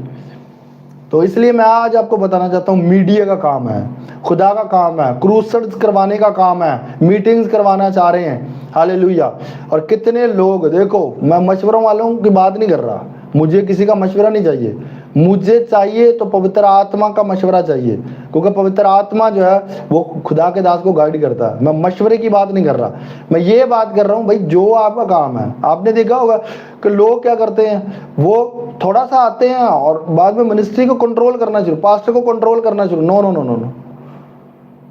तो इसलिए मैं आज आपको बताना चाहता हूं, मीडिया का काम है, खुदा का काम है, क्रूसेड्स करवाने का काम है, मीटिंग्स करवाना चाह रहे हैं। हालेलुया। और कितने लोग, देखो मैं मशवरों वालों की बात नहीं कर रहा, मुझे किसी का मशवरा नहीं चाहिए, मुझे चाहिए तो पवित्र आत्मा का मशवरा चाहिए, क्योंकि पवित्र आत्मा जो है वो खुदा के दास को गाइड करता है। मैं मशवरे की बात नहीं कर रहा, मैं ये बात कर रहा हूँ भाई जो आपका काम है। आपने देखा होगा कि लोग क्या करते हैं, वो थोड़ा सा आते हैं और बाद में मिनिस्ट्री को कंट्रोल करना शुरू, पास्टर को कंट्रोल करना शुरू। No no no no no,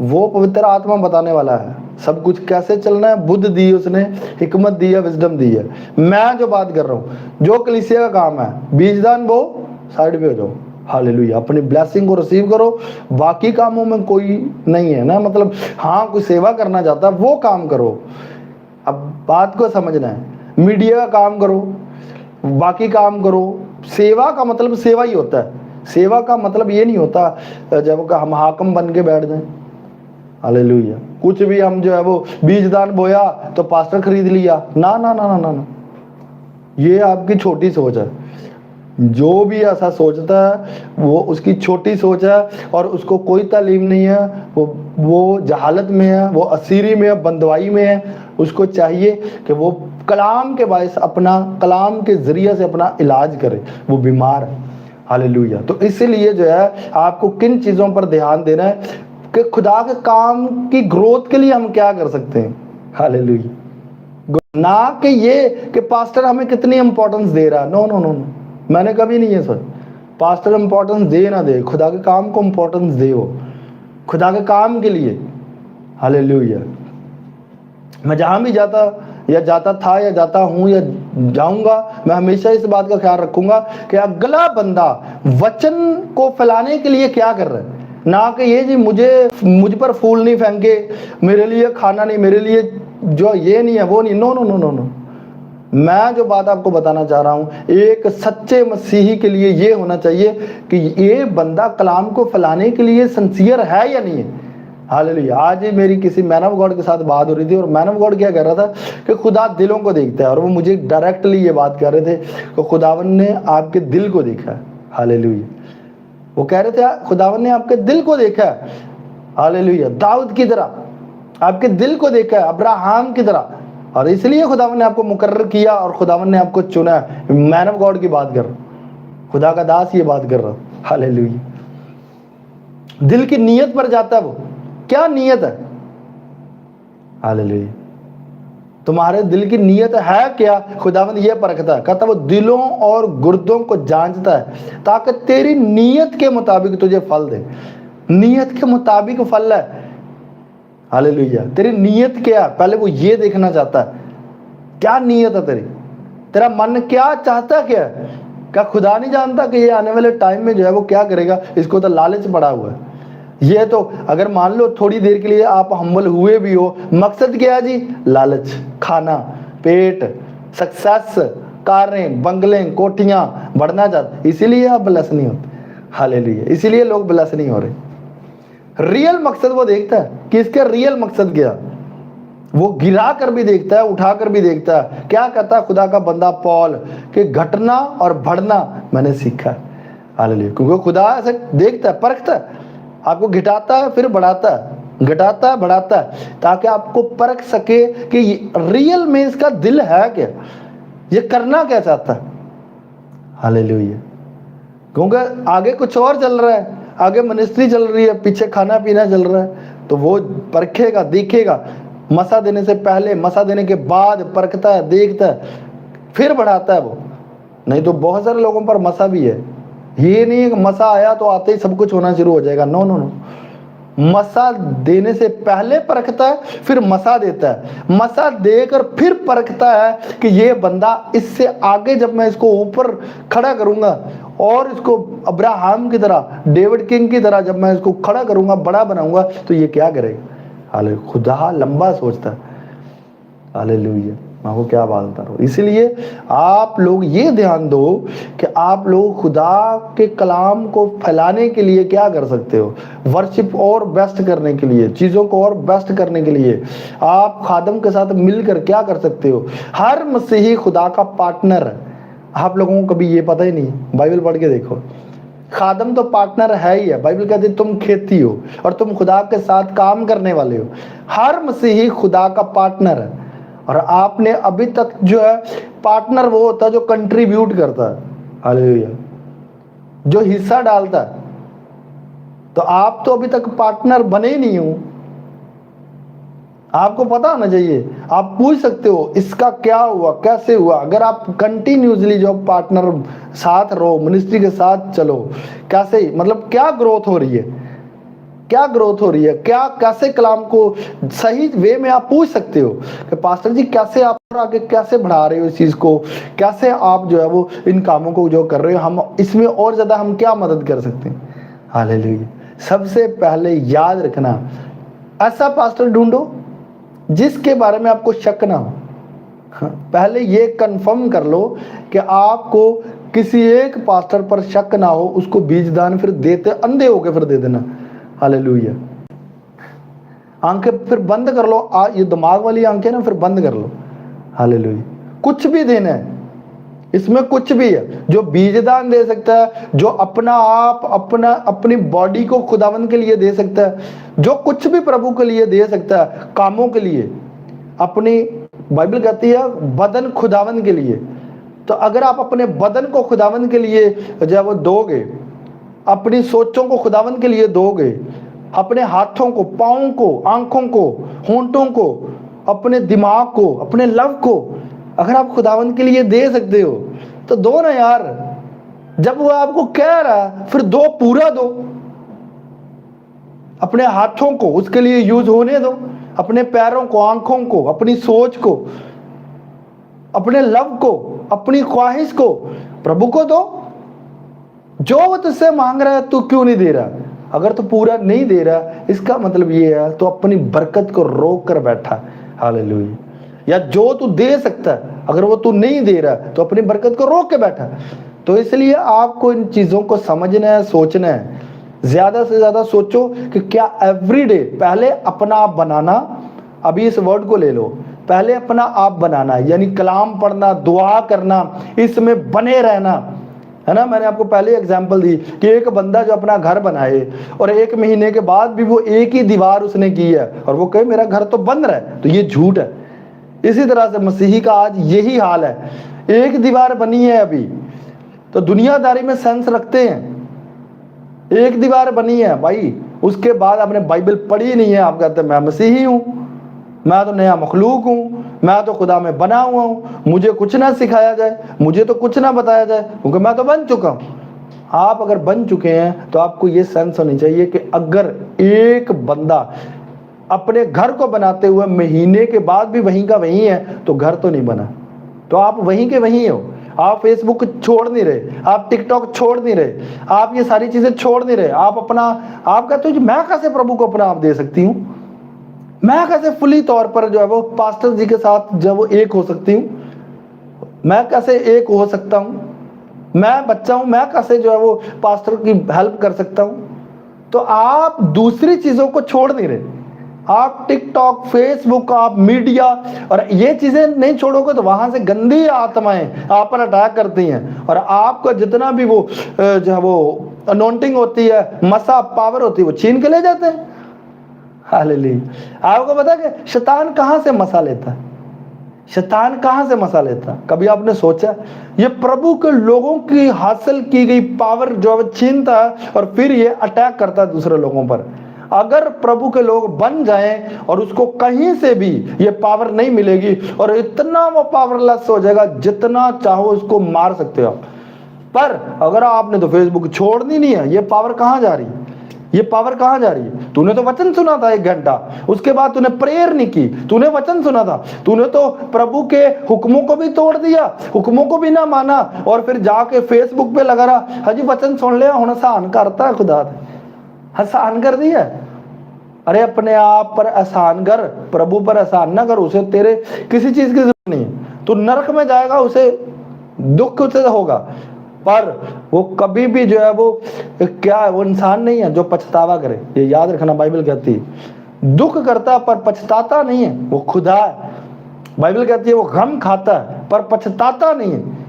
वो पवित्र आत्मा बताने वाला है सब कुछ कैसे चलना है, बुद्ध दी उसने, हिकमत दी है, विजडम दी है। मैं जो बात कर रहा हूँ, जो कलीसिया का काम है, बीजदान बो, साइड पे हो जाओ। हालेलुया। अपनी ब्लेसिंग को रिसीव करो, बाकी कामों में कोई नहीं है ना, मतलब हाँ कोई सेवा करना चाहता है वो काम करो। अब बात को समझना है, मीडिया का काम करो, बाकी काम करो। सेवा का मतलब सेवा ही होता है, सेवा का मतलब ये नहीं होता जब हम हाकम बन के बैठ जाएं। हालेलुया। कुछ भी हम जो है वो बीजदान बोया तो पास्टर खरीद लिया, ना ना ना ना ना ना, ये आपकी छोटी सोच है। जो भी ऐसा सोचता है वो उसकी छोटी सोच है और उसको कोई तालीम नहीं है, वो जहालत में है, वो असीरी में है, बंदवाई में है। उसको चाहिए कि वो कलाम के बायस अपना, कलाम के जरिए से अपना इलाज करे, वो बीमार है। हालेलुया। तो इसीलिए जो है आपको किन चीज़ों पर ध्यान देना है कि खुदा के काम की ग्रोथ के लिए हम क्या कर सकते हैं। हालेलुया। ना कि ये कि पास्टर हमें कितनी इंपॉर्टेंस दे रहा है, नो नो नो नो, मैंने कभी नहीं है सर। पास्टर इंपॉर्टेंस दे ना दे, खुदा के काम को इंपॉर्टेंस दे, वो खुदा के काम के लिए। हालेलुया। मैं जहां भी जाता था या जाता हूं या जाऊंगा, मैं हमेशा इस बात का ख्याल रखूंगा कि अगला बंदा वचन को फैलाने के लिए क्या कर रहा है, ना कि ये जी मुझ पर फूल नहीं फेंके, मेरे लिए खाना नहीं, मेरे लिए जो ये नहीं है वो नहीं। No no no no no. मैं जो बात आपको बताना चाह रहा हूं, एक सच्चे मसीही के लिए ये होना चाहिए कि ये बंदा कलाम को फैलाने के लिए सिंसियर है या नहीं है। हालेलुया। आज ही मेरी किसी मैन ऑफ गॉड के साथ बात हो रही थी और मैन ऑफ गॉड क्या कह रहा था कि खुदा दिलों को देखता है, और वो मुझे डायरेक्टली ये बात कर रहे थे कि खुदावन ने आपके दिल को देखा है। हालेलुया। वो कह रहे थे खुदावन ने आपके दिल को देखा है। हालेलुया। दाऊद की तरह आपके दिल को देखा है, अब्राहम की तरह, और इसलिए खुदावन ने आपको मुकर्रर किया और खुदावन ने आपको चुना है। मैन ऑफ गॉड की बात कर, खुदा का दास ये बात कर रहा। हालेलुया। दिल की नीयत पर जाता है वो, क्या नीयत है। हालेलुया। तुम्हारे दिल की नीयत है क्या, खुदावंद ये परखता है। कहता वो दिलों और गुर्दों को जांचता है ताकि तेरी नीयत के मुताबिक तुझे फल दे। नीयत के मुताबिक फल है। हालेलुया। तेरी नीयत क्या है, पहले वो ये देखना चाहता है, क्या नीयत है तेरी, तेरा मन क्या चाहता क्या है। क्या खुदा नहीं जानता कि ये आने वाले टाइम में जो है वो क्या करेगा। इसको तो लालच पड़ा हुआ है। ये तो अगर मान लो थोड़ी देर के लिए आप हम्बल हुए भी हो, मकसद क्या है जी, लालच, खाना, पेट, सक्सेस, कारें, बंगले, कोठियां, बढ़ना चाहते, इसीलिए आप ब्लेस नहीं होते। हालेलुया। इसीलिए लोग ब्लेस नहीं हो रहे। रियल मकसद वो देखता है कि इसका रियल मकसद क्या, वो गिरा कर भी देखता है, उठा कर भी देखता है। क्या कहता है खुदा का बंदा पौल कि घटना और बढ़ना मैंने सीखा है। हालेलुया। क्योंकि खुदा ऐसे देखता है, परखता है, आपको घटाता है फिर बढ़ाता है, घटाता है बढ़ाता है, ताकि आपको परख सके कि रियल में इसका दिल है क्या, ये करना क्या चाहता है। हालेलुया। क्योंकि आगे कुछ और चल रहा है, आगे मिनिस्ट्री चल रही है, पीछे खाना पीना चल रहा है, तो वो परखेगा, देखेगा। मसा देने से पहले, मसा देने के बाद परखता है, देखता है, फिर बढ़ाता है वो। नहीं तो बहुत सारे लोगों पर मसा भी है। ये नहीं है कि मसा आया तो आते ही सब कुछ होना शुरू हो जाएगा। No no no. मसा देने से पहले परखता है, फिर मसा देता है। मसा देकर फिर परखता है कि ये बंदा, इससे आगे जब मैं इसको ऊपर खड़ा करूंगा और इसको अब्राहम की तरह, डेविड किंग की तरह जब मैं इसको खड़ा करूंगा, बड़ा बनाऊंगा, तो ये क्या करेगा। हालेलुया। खुदा लंबा सोचता है। हालेलुया। मैं वो क्या बात बता रहा हूँ। इसलिए आप लोग ये ध्यान दो कि आप लोग खुदा के कलाम को फैलाने के लिए क्या कर सकते हो, वर्शिप और बेस्ट करने के लिए, चीज़ों को और बेस्ट करने के लिए आप खादम के साथ मिलकर क्या कर सकते हो। हर मसीही खुदा का पार्टनर है। आप लोगों को कभी ये पता ही नहीं, बाइबल पढ़ के देखो, खादम तो पार्टनर है ही है। बाइबल कहती है तुम खेती हो और तुम खुदा के साथ काम करने वाले हो। हर मसीही खुदा का पार्टनर है। और आपने अभी तक जो है, पार्टनर वो होता है जो कंट्रीब्यूट करता है, हालेलुया, जो हिस्सा डालता है। तो आप तो अभी तक पार्टनर बने ही नहीं हो। आपको पता होना चाहिए। आप पूछ सकते हो इसका क्या हुआ, कैसे हुआ। अगर आप कंटिन्यूसली जो पार्टनर साथ रहो, मिनिस्ट्री के साथ चलो, कैसे, मतलब क्या ग्रोथ हो रही है, क्या ग्रोथ हो रही है, क्या कैसे कलाम को सही वे में आप पूछ सकते हो कि पास्टर जी कैसे आप आगे कैसे बढ़ा रहे हो इस चीज को, कैसे आप जो है वो इन कामों को जो कर रहे हो, हम इसमें और ज्यादा हम क्या मदद कर सकते हैं। हालेलुया। सबसे पहले याद रखना, ऐसा पास्टर ढूंढो जिसके बारे में आपको शक ना हो। पहले ये कंफर्म कर लो कि आपको किसी एक पास्टर पर शक ना हो, उसको बीज दान फिर देते अंधे होके फिर दे देना। हालेलुया। आंखें फिर बंद कर लो, ये दिमाग वाली आंखें ना फिर बंद कर लो। हालेलुया। कुछ भी देना है, इसमें कुछ भी है। जो बीज दान दे सकता है, जो अपना आप अपनी बॉडी को खुदावंद के लिए दे सकता है, जो कुछ भी प्रभु के लिए दे सकता है, कामों के लिए, अपनी बाइबल कहती है बदन खुदावंद के लिए। तो अगर आप अपने बदन को खुदावंद के लिए जो है वो दोगे, अपनी सोचों को खुदावंद के लिए दोगे, अपने हाथों को, पाँव को, आंखों को, होंठों को, अपने दिमाग को, अपने लव को अगर आप खुदावंद के लिए दे सकते हो तो दो ना यार। जब वो आपको कह रहा है फिर दो, पूरा दो। अपने हाथों को उसके लिए यूज होने दो, अपने पैरों को, आंखों को, अपनी सोच को, अपने लव को, अपनी ख्वाहिश को प्रभु को दो। जो वो तुझसे मांग रहा है तू क्यों नहीं दे रहा। अगर तू पूरा नहीं दे रहा, इसका मतलब ये है तो अपनी बरकत को रोक कर बैठा। हालेलुया। या जो तू दे सकता है अगर वो तू नहीं दे रहा तो अपनी बरकत को रोक के बैठा। तो इसलिए आपको इन चीजों को समझना है, सोचना है। ज्यादा से ज्यादा सोचो कि क्या एवरीडे पहले अपना आप बनाना। अभी इस वर्ड को ले लो, पहले अपना आप बनाना, यानी कलाम पढ़ना, दुआ करना, इसमें बने रहना, है ना। मैंने आपको पहले एग्जांपल दी कि एक बंदा जो अपना घर बनाए और 1 महीने के बाद भी वो एक ही दीवार उसने की है और वो कहे मेरा घर तो बन रहा है, तो ये झूठ है। इसी तरह से मसीही का आज यही हाल है। एक दीवार बनी है अभी, तो दुनियादारी में सेंस रखते हैं, एक दीवार बनी है भाई, उसके बाद आपने बाइबल पढ़ी नहीं है, आप कहते हैं मैं मसीही हूं, मैं तो नया मखलूक हूं, मैं तो खुदा में बना हुआ हूं, मुझे कुछ ना सिखाया जाए, मुझे तो कुछ ना बताया जाए, क्योंकि मैं तो बन चुका हूं। आप अगर बन चुके हैं तो आपको ये सेंस होनी चाहिए कि अगर एक बंदा अपने घर को बनाते हुए महीने के बाद भी वहीं का वहीं है तो घर तो नहीं बना, तो आप वहीं के वहीं हो। आप फेसबुक छोड़ नहीं रहे, आप टिकटॉक छोड़ नहीं रहे, आप ये सारी चीजें छोड़ नहीं रहे। आप अपना, आप कहते हो मैं कैसे प्रभु को अपना आप दे सकती हूँ, मैं कैसे फुली तौर पर जो है वो पास्टर जी के साथ जब वो एक हो सकती हूँ, मैं कैसे एक हो सकता हूँ, मैं बच्चा हूं, मैं कैसे जो है वो पास्टर की हेल्प कर सकता हूं। तो आप दूसरी चीजों को छोड़ नहीं रहे, आप टिकटॉक, फेसबुक, आप मीडिया और ये चीजें नहीं छोड़ोगे तो वहां से गंदी आत्माएं आप पर अटैक करती हैं और आपका जितना भी वो जो है वो अनोइंटिंग होती है, मसा पावर होती है, वो छीन के ले जाते हैं। हालेलुया। आपको पता है कि शैतान कहां से मसा लेता है, शैतान कहां से मसा लेता? कभी आपने सोचा? ये प्रभु के लोगों की हासिल की गई पावर जो है छीनता है और फिर ये अटैक करता है दूसरे लोगों पर। अगर प्रभु के लोग बन जाएं और उसको कहीं से भी ये पावर नहीं मिलेगी और इतना वो पावरलेस हो जाएगा, जितना चाहो उसको मार सकते हो आप। पर अगर आपने तो फेसबुक छोड़नी नहीं है, ये पावर कहां जा रही है? ये पावर कहां जा रही है? तूने तो वचन सुना था 1 घंटा, उसके बाद तूने प्रेयर नहीं की, तूने वचन सुना था, तूने तो प्रभु के हुक्मों को भी तोड़ दिया, हुक्मों को भी ना माना और फिर जाके फेसबुक पे लगा रहा, हाजी वचन सुन लिया हुण आसान करता है खुदा ने, आसान कर दिया। अरे अपने आप पर आसान कर, प्रभु पर आसान ना कर। उसे तेरे किसी चीज की जरूरत नहीं है, तू नरक में जाएगा, उसे दुख उसे होगा, पर वो कभी भी जो है वो क्या है, वो इंसान नहीं है जो पछतावा करे। ये याद रखना, बाइबल कहती है दुख करता पर पछताता नहीं है, वो खुदा है। बाइबल कहती है वो गम खाता है पर पछताता नहीं है।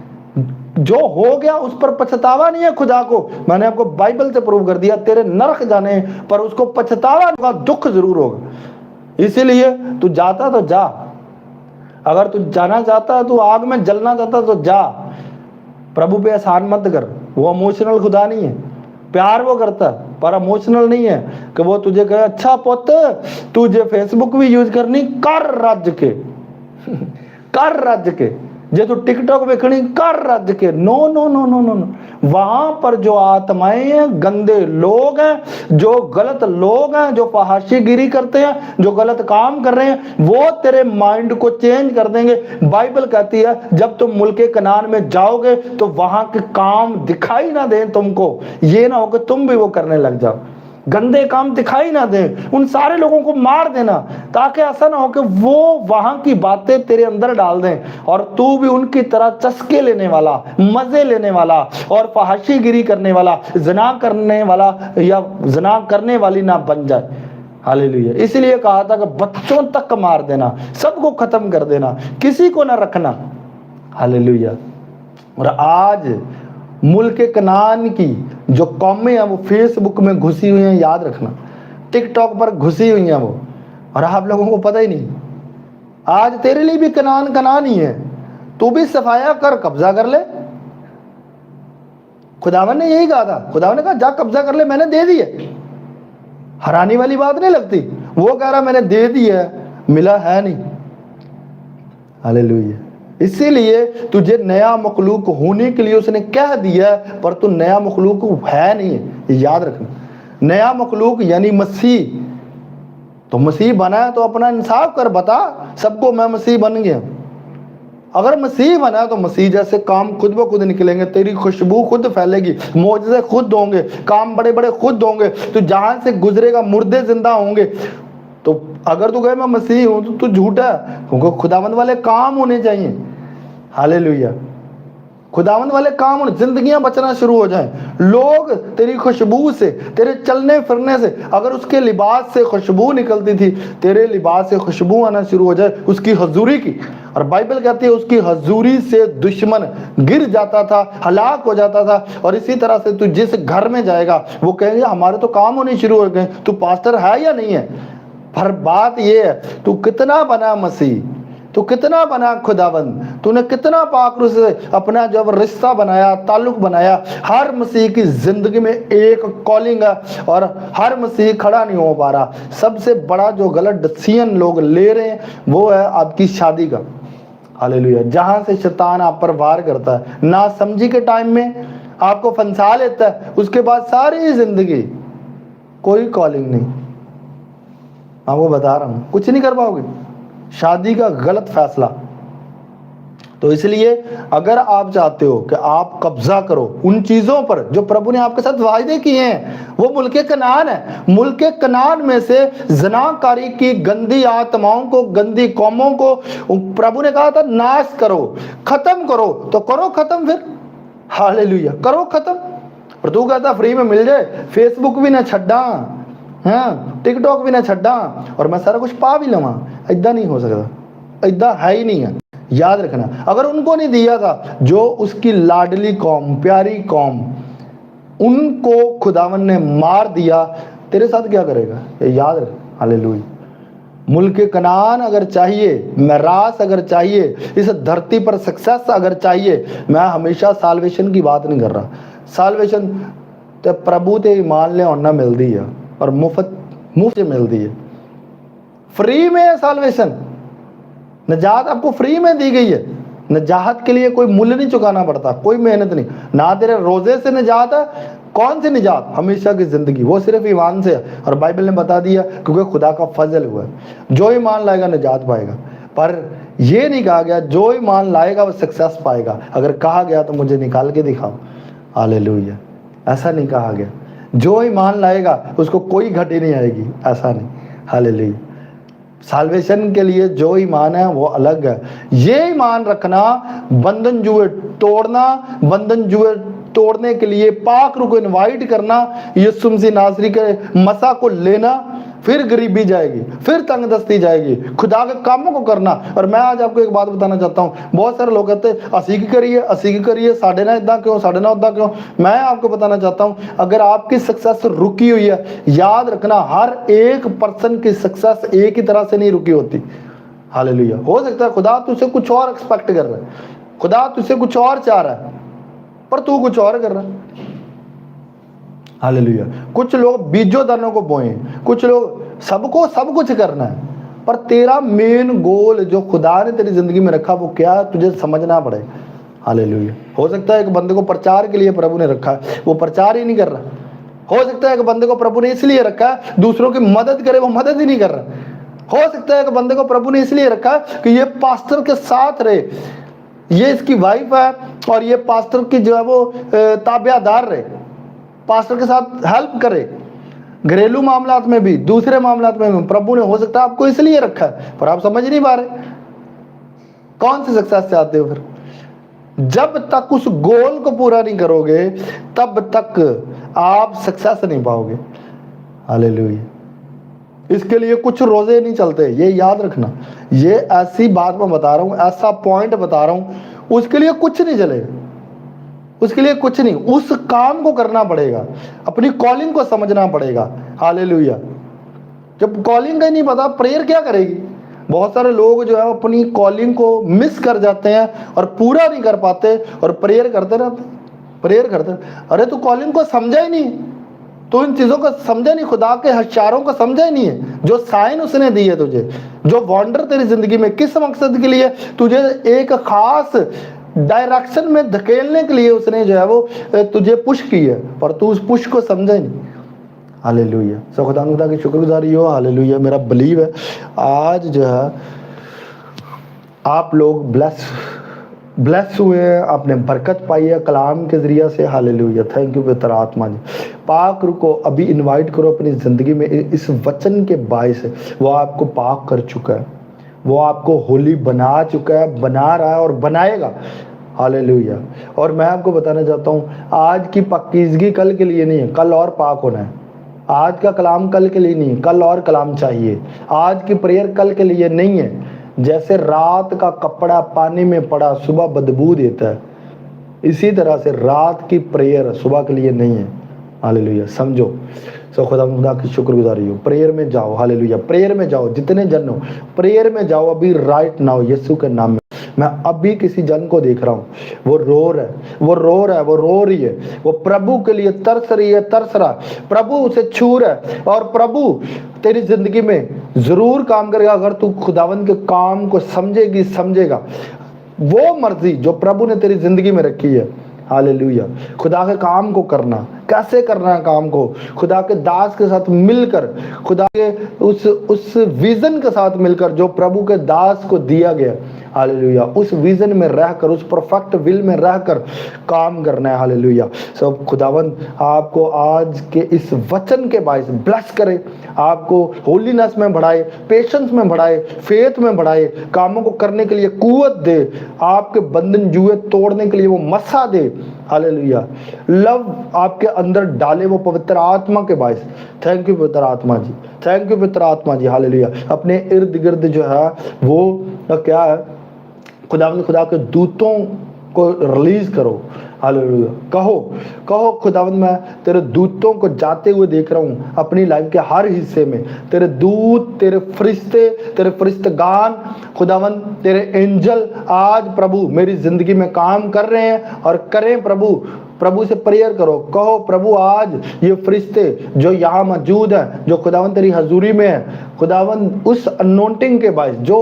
जो हो गया उस पर पछतावा नहीं है खुदा को। मैंने आपको बाइबल से प्रूव कर दिया, तेरे नरक जाने पर उसको पछतावा होगा, दुख जरूर होगा। इसीलिए तू जाता तो जा, अगर तू जाना चाहता तू आग में जलना चाहता तो जा, प्रभु पे एहसान मत कर। वो इमोशनल खुदा नहीं है, प्यार वो करता है पर इमोशनल नहीं है कि वो तुझे कहे अच्छा पुत तुझे फेसबुक भी यूज करनी कर रज के कर रज के, जे तू टिकटॉक देखनी कर रज के। No no no no no no. वहां पर जो आत्माएं हैं, गंदे लोग हैं, जो गलत लोग हैं, जो फहाशीगिरी करते हैं, जो गलत काम कर रहे हैं, वो तेरे माइंड को चेंज कर देंगे। बाइबल कहती है जब तुम मुल्के कनान में जाओगे तो वहां के काम दिखाई ना दे तुमको, ये ना हो कि तुम भी वो करने लग जाओ। गंदे काम दिखाई ना दे, उन सारे लोगों को मार देना, ताकि ऐसा ना हो कि वो वहां की बातें तेरे अंदर डाल दें और तू भी उनकी तरह चस्के लेने वाला, मजे लेने वाला और फहाशीगिरी करने वाला, ज़िना करने वाला या ज़िना करने वाली ना बन जाए। हालेलुया। इसलिए कहा था कि बच्चों तक मार देना, सबको खत्म कर देना, किसी को ना रखना। हालेलुया। और आज मुल्क कनान की जो कौमें हैं वो फेसबुक में घुसी हुई हैं, याद रखना, टिकटॉक पर घुसी हुई हैं वो, और आप लोगों को पता ही नहीं। आज तेरे लिए भी कनान कनान ही है, तू भी सफाया कर, कब्जा कर ले। खुदावन ने यही कहा था, खुदावन ने कहा जा कब्जा कर ले, मैंने दे दी है। हैरानी वाली बात नहीं लगती? वो कह रहा मैंने दे दी है, मिला है नहीं। हालेलुया। इसीलिए तुझे नया मखलूक होने के लिए उसने कह दिया, पर तू नया मखलूक है नहीं है, याद रखना। नया मखलूक यानी मसीह, तो मसीह बना है तो अपना इंसाफ कर, बता सबको मैं मसीह बन गया। अगर मसीह बना है तो मसीह जैसे काम खुद ब खुद निकलेंगे, तेरी खुशबू खुद फैलेगी, मौजज़े खुद होंगे, काम बड़े बड़े खुद होंगे, तो जहां से गुजरेगा मुर्दे जिंदा होंगे। तो अगर तू कहे मैं मसीह हूं तो तू झूठा है, क्योंकि खुदावंद वाले काम होने चाहिए। हालेलुया। खुदावंद वाले काम होने, जिंदगियां बचना शुरू हो जाएं, लोग तेरी खुशबू से, तेरे चलने फिरने से, अगर उसके लिबास से खुशबू निकलती थी, तेरे लिबास से खुशबू आना शुरू हो जाए उसकी हजूरी की। और बाइबल कहती है उसकी हजूरी से दुश्मन गिर जाता था, हलाक हो जाता था। और इसी तरह से तू जिस घर में जाएगा वो कहेंगे हमारे तो काम होने शुरू हो गए, तू पास्टर है या नहीं है। पर बात ये है तू कितना बना मसीह, तो कितना बना खुदाबंद, तूने कितना पाक रूह से अपना जब रिश्ता बनाया, ताल्लुक बनाया। हर मसीह की जिंदगी में एक कॉलिंग है और हर मसीह खड़ा नहीं हो पा रहा। सबसे बड़ा जो गलत डिसीजन लोग ले रहे हैं वो है आपकी शादी का। हालेलुया। जहां से शैतान आप पर वार करता है, ना समझी के टाइम में आपको फंसा लेता है, उसके बाद सारी जिंदगी कोई कॉलिंग नहीं। आपको बता रहा हूं, कुछ नहीं कर पाओगे। शादी का गलत फैसला। तो इसलिए अगर आप चाहते हो कि आप कब्जा करो उन चीजों पर जो प्रभु ने आपके साथ वायदे किए हैं, वो मुल्के कनान है। मुल्के कनान में से ज़िनाकारी की गंदी आत्माओं को, गंदी कौमों को प्रभु ने कहा था नाश करो, खत्म करो। तो करो खत्म फिर। हालेलुया, करो खत्म। और तू कहता फ्री में मिल जाए, फेसबुक भी ना छड्डा, हाँ टिकटॉक भी ना छड्डा और मैं सारा कुछ पा भी लवा। इदा नहीं हो सकता, इदा है ही नहीं है। याद रखना, अगर उनको नहीं दिया था जो उसकी लाडली कौम, प्यारी कौम, उनको खुदावन ने मार दिया, तेरे साथ क्या करेगा ये याद रख। हालेलुया। मुल्क कनान अगर चाहिए, मिरास अगर चाहिए, इस धरती पर सक्सेस अगर चाहिए, मैं हमेशा साल्वेशन की बात नहीं कर रहा। साल्वेशन तो प्रभु ते मान ले होना मिलती है और मुफ्त मिलती है, फ्री में है साल्वेशन। नजात आपको फ्री में दी गई है। नजात के लिए कोई मूल्य नहीं चुकाना पड़ता, कोई मेहनत नहीं। ना तेरे रोजे से निजात है, कौन सी निजात? हमेशा की जिंदगी, वो सिर्फ ईमान से है। और बाइबल ने बता दिया क्योंकि खुदा का फजल हुआ है, जो ईमान लाएगा निजात पाएगा। पर ये नहीं कहा गया जो ईमान लाएगा वो सक्सेस पाएगा। अगर कहा गया तो मुझे निकाल के दिखाओ। हालेलुया। ऐसा नहीं कहा गया, जो ईमान लाएगा उसको कोई घटी नहीं आएगी, ऐसा नहीं। हालेलुया। साल्वेशन के लिए जो ईमान है वो अलग है। ये ईमान रखना, बंधन जुए तोड़ना, बंधन जुए तोड़ने के लिए पाक रूह को इनवाइट करना, यीशु मसीह नासरी के मसा को लेना, फिर गरीबी जाएगी, फिर तंगदस्ती जाएगी, खुदा के कामों को करना। और मैं आज आपको एक बात बताना चाहता हूँ, बहुत सारे लोग कहते हैं असी की करिए, साढ़े ना इदा क्यों, साढ़े ना उदा क्यों। मैं आपको बताना चाहता हूँ, अगर आपकी सक्सेस रुकी हुई है, याद रखना हर एक पर्सन की सक्सेस एक ही तरह से नहीं रुकी होती। हालेलुया। हो सकता है खुदा तुझसे कुछ और एक्सपेक्ट कर रहा है, खुदा तुझसे कुछ और चाह रहा है, पर तू कुछ और कर रहा है। हालेलुया। कुछ लोग बीजों दानों को बोए, कुछ लोग सबको सब कुछ करना है, पर तेरा मेन गोल जो खुदा ने तेरी जिंदगी में रखा वो क्या है, तुझे समझना पड़ेगा। हालेलुया। हो सकता है एक बंदे को प्रचार के लिए प्रभु ने रखा है, वो प्रचार ही नहीं कर रहा। हो सकता है एक बंदे को प्रभु ने इसलिए रखा है दूसरों की मदद करे, वो मदद ही नहीं कर रहा। हो सकता है एक बंदे को प्रभु ने इसलिए रखा है कि ये पास्टर के साथ रहे, ये इसकी वाइफ है और ये पास्टर की जो है वो ताबेदार रहे, पास्टर के साथ हेल्प करे, घरेलू मामलात में भी, दूसरे मामलात में भी। प्रभु ने हो सकता है आपको इसलिए रखा है, पर आप समझ नहीं पा रहे। कौन सी सक्सेस चाहते हो फिर? जब तक उस गोल को पूरा नहीं करोगे तब तक आप सक्सेस नहीं पाओगे। हालेलुया। इसके लिए कुछ रोजे नहीं चलते, ये याद रखना। ये ऐसी बात मैं बता रहा हूं, ऐसा पॉइंट बता रहा हूं, उसके लिए कुछ नहीं चलेगा, उसके लिए कुछ नहीं। उस काम को करना पड़ेगा, अपनी कॉलिंग को समझना पड़ेगा। हालेलुया। जब कॉलिंग का ही नहीं पता, प्रेयर क्या करेगी? बहुत सारे लोग जो है अपनी कॉलिंग को मिस कर जाते हैं और पूरा नहीं कर पाते और प्रेयर करते रहते, प्रेयर करते। अरे तू कॉलिंग को समझा ही नहीं, तो इन चीजों को समझा नहीं, खुदा के हथियारों को समझा ही नहीं है, जो साइन उसने दी है तुझे, जो वॉन्डर तेरी जिंदगी में किस मकसद के लिए तुझे एक खास डायरेक्शन में धकेलने के लिए उसने जो है वो तुझे पुश की है, पर तू उस पुश को समझा ही नहीं। हालेलुया। सो खुदा की शुक्रगुजारी हो। हालेलुया। मेरा बिलीव है आज जो है आप लोग ब्लेस हुए हैं, आपने बरकत पाई है कलाम के जरिए से। हालेलुया। थैंक यू पवित्र आत्मा जी। पाक रूह को अभी इनवाइट करो अपनी ज़िंदगी में। इस वचन के बायस वो आपको पाक कर चुका है, वो आपको होली बना चुका है, बना रहा है और बनाएगा। हालेलुया। और मैं आपको बताना चाहता हूँ, आज की पाकीज़गी कल के लिए नहीं है, कल और पाक होना है। आज का कलाम कल के लिए नहीं, कल और कलाम चाहिए। आज की प्रेयर कल के लिए नहीं है। जैसे रात का कपड़ा पानी में पड़ा सुबह बदबू देता है, इसी तरह से रात की प्रेयर सुबह के लिए नहीं है। हालेलुया। समझो, सो खुदा की शुक्रगुजारी हो। प्रेयर में जाओ, हालेलुया। प्रेयर में जाओ, जितने जन हो प्रेयर में जाओ अभी, राइट नाउ, यीशु के नाम में। मैं अभी किसी जन को देख रहा हूँ, वो रो रहा है, वो रो रहा है, वो रो रही है, वो प्रभु के लिए तरस रही है, तरस रहा, प्रभु उसे छू रहा है, और प्रभु तेरी जिंदगी में जरूर काम करेगा अगर तू खुदावंद के काम को समझेगी, समझेगा। वो मर्जी जो प्रभु ने तेरी जिंदगी में रखी है, हालेलुया। खुदा के काम को करना, कैसे करना है काम को, खुदा के दास के साथ मिलकर, खुदा के उस विजन के साथ मिलकर जो प्रभु के दास को दिया गया, हालेलुया, उस विजन में रहकर, उस परफेक्ट विल में रहकर काम करना है, हालेलुया। सब खुदावंद आपको आज के इस वचन के बायस ब्लेस करे, आपको होलीनेस में बढ़ाए, पेशेंस में बढ़ाए, फेथ में बढ़ाए, कामों को करने के लिए कुवत दे, आपके बंधन जुए तोड़ने के लिए वो मसा दे, हालेलुया। लव आपके अंदर डाले वो पवित्र आत्मा के बायस। थैंक यू पवित्र आत्मा जी, थैंक यू पवित्र आत्मा जी, हालेलुया। अपने इर्द गिर्द जो है वो क्या है, खुदा के दूतों को रिलीज करो, हालेलुया। कहो खुदावंद, मैं तेरे दूतों को जाते हुए देख रहा हूँ अपनी लाइफ के हर हिस्से में। तेरे दूत, तेरे फरिश्तेगान, खुदावंद तेरे एंजल आज प्रभु मेरी जिंदगी में काम कर रहे हैं और करें प्रभु से प्रेयर करो, कहो प्रभु आज ये फरिश्ते जो यहाँ मौजूद है, जो खुदावंद तेरी हजूरी में है, खुदावंद उस अनोंटिंग के बायस जो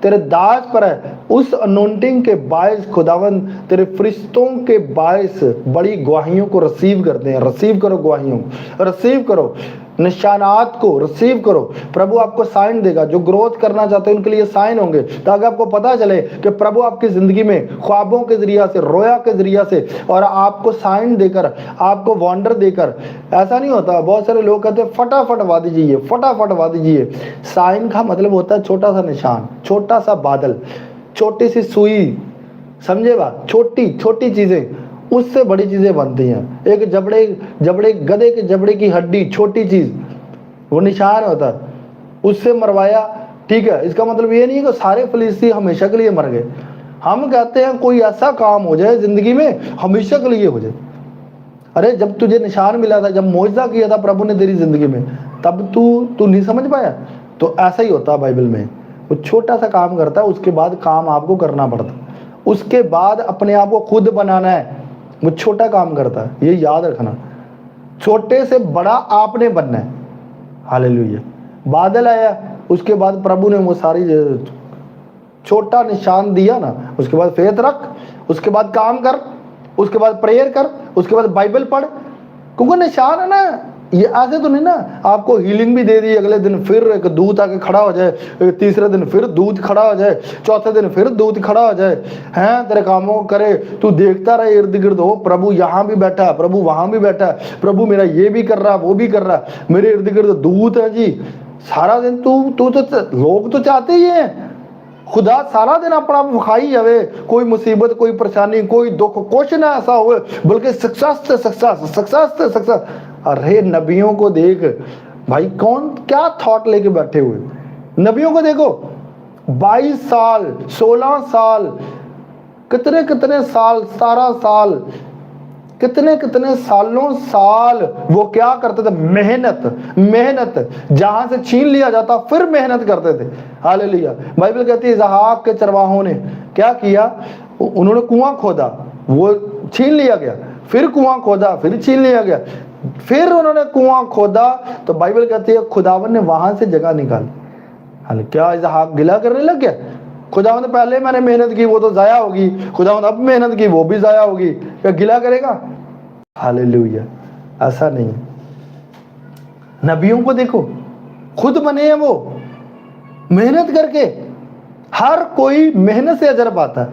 तेरे दास पर है, उस अनोंटिंग के बायस खुदावंद तेरे फरिश्तों के बायस बड़ी गवाहियों को रिसीव करते हैं। रिसीव करो गवाहियों, रिसीव करो निशानात को, रिसीव करो। प्रभु आपको साइन देगा, जो ग्रोथ करना चाहते हैं उनके लिए साइन होंगे, ताकि आपको पता चले कि प्रभु आपकी जिंदगी में ख्वाबों के जरिया से, रोया के जरिया से, और आपको साइन देकर, आपको वंडर देकर। ऐसा नहीं होता, बहुत सारे लोग कहते हैं फटाफट वाद दीजिए, फटाफट वाद दीजिए। साइन का मतलब होता है छोटा सा निशान, छोटा सा बादल, छोटी सी सुई, समझे बात, छोटी छोटी चीजें उससे बड़ी चीजें बनती हैं। एक जबड़े गधे के जबड़े की हड्डी, छोटी चीज, वो निशान होता है, उससे मरवाया, ठीक है। इसका मतलब ये नहीं है कि सारे फलिस्ती हमेशा के लिए मर गए। हम कहते हैं कोई ऐसा काम हो जाए जिंदगी में हमेशा के लिए हो जाए। अरे जब तुझे निशान मिला था, जब मौजज़ा किया था प्रभु ने तेरी जिंदगी में, तब तू नहीं समझ पाया। तो ऐसा ही होता है बाइबल में, वो छोटा सा काम करता है, उसके बाद काम आपको करना पड़ता है, उसके बाद अपने आप को खुद बनाना है। वो छोटा काम करता है, ये याद रखना, छोटे से बड़ा आपने बनना है, हालेलुया। बादल आया, उसके बाद प्रभु ने वो सारी छोटा निशान दिया ना, उसके बाद फेथ रख, उसके बाद काम कर, उसके बाद प्रेयर कर, उसके बाद बाइबल पढ़, क्योंकि निशान है ना। ये ऐसे तो नहीं ना आपको हीलिंग भी दे दी, अगले दिन फिर एक दूत आके खड़ा हो जाए, तीसरे दिन फिर दूत खड़ा हो जाए, चौथे दिन फिर दूत खड़ा हो जाए, हैं तेरे कामों को करे, तू देखता रहे इर्द गिर्द हो, प्रभु यहाँ भी बैठा है, प्रभु वहां भी बैठा है, प्रभु मेरा ये भी कर रहा है, वो भी कर रहा है, मेरे इर्द गिर्द दूत है जी। सारा दिन तू तो लोग तो चाहते ही है खुदा सारा दिन अपना विखाई जावे, कोई मुसीबत, कोई परेशानी, कोई दुख, कुछ ना ऐसा हो, बल्कि सक्सेस। अरे नबियों को देख भाई, कौन क्या थॉट लेके बैठे हुए, नबियों को देखो, 22 साल, 16 साल, कितने साल, 17 साल, कितने साल वो क्या करते थे, मेहनत, जहां से छीन लिया जाता फिर मेहनत करते थे, हालेलुया। बाइबल कहती है इसहाक के चरवाहों ने क्या किया, उन्होंने कुआं खोदा, वो छीन लिया गया, फिर कुआं खोदा, फिर छीन लिया गया, फिर उन्होंने कुआं खोदा, तो बाइबल कहती है खुदावन ने वहां से जगह निकाली। क्या इसहाक गिला करने लग गया, खुदावंद पहले मैंने मेहनत की वो तो जाया होगी, खुदावंद अब मेहनत की वो भी जाया होगी, क्या गिला करेगा, हालेलुया। ऐसा नहीं है। नबियों को देखो, खुद बने हैं वो मेहनत करके, हर कोई मेहनत से अजर पाता है।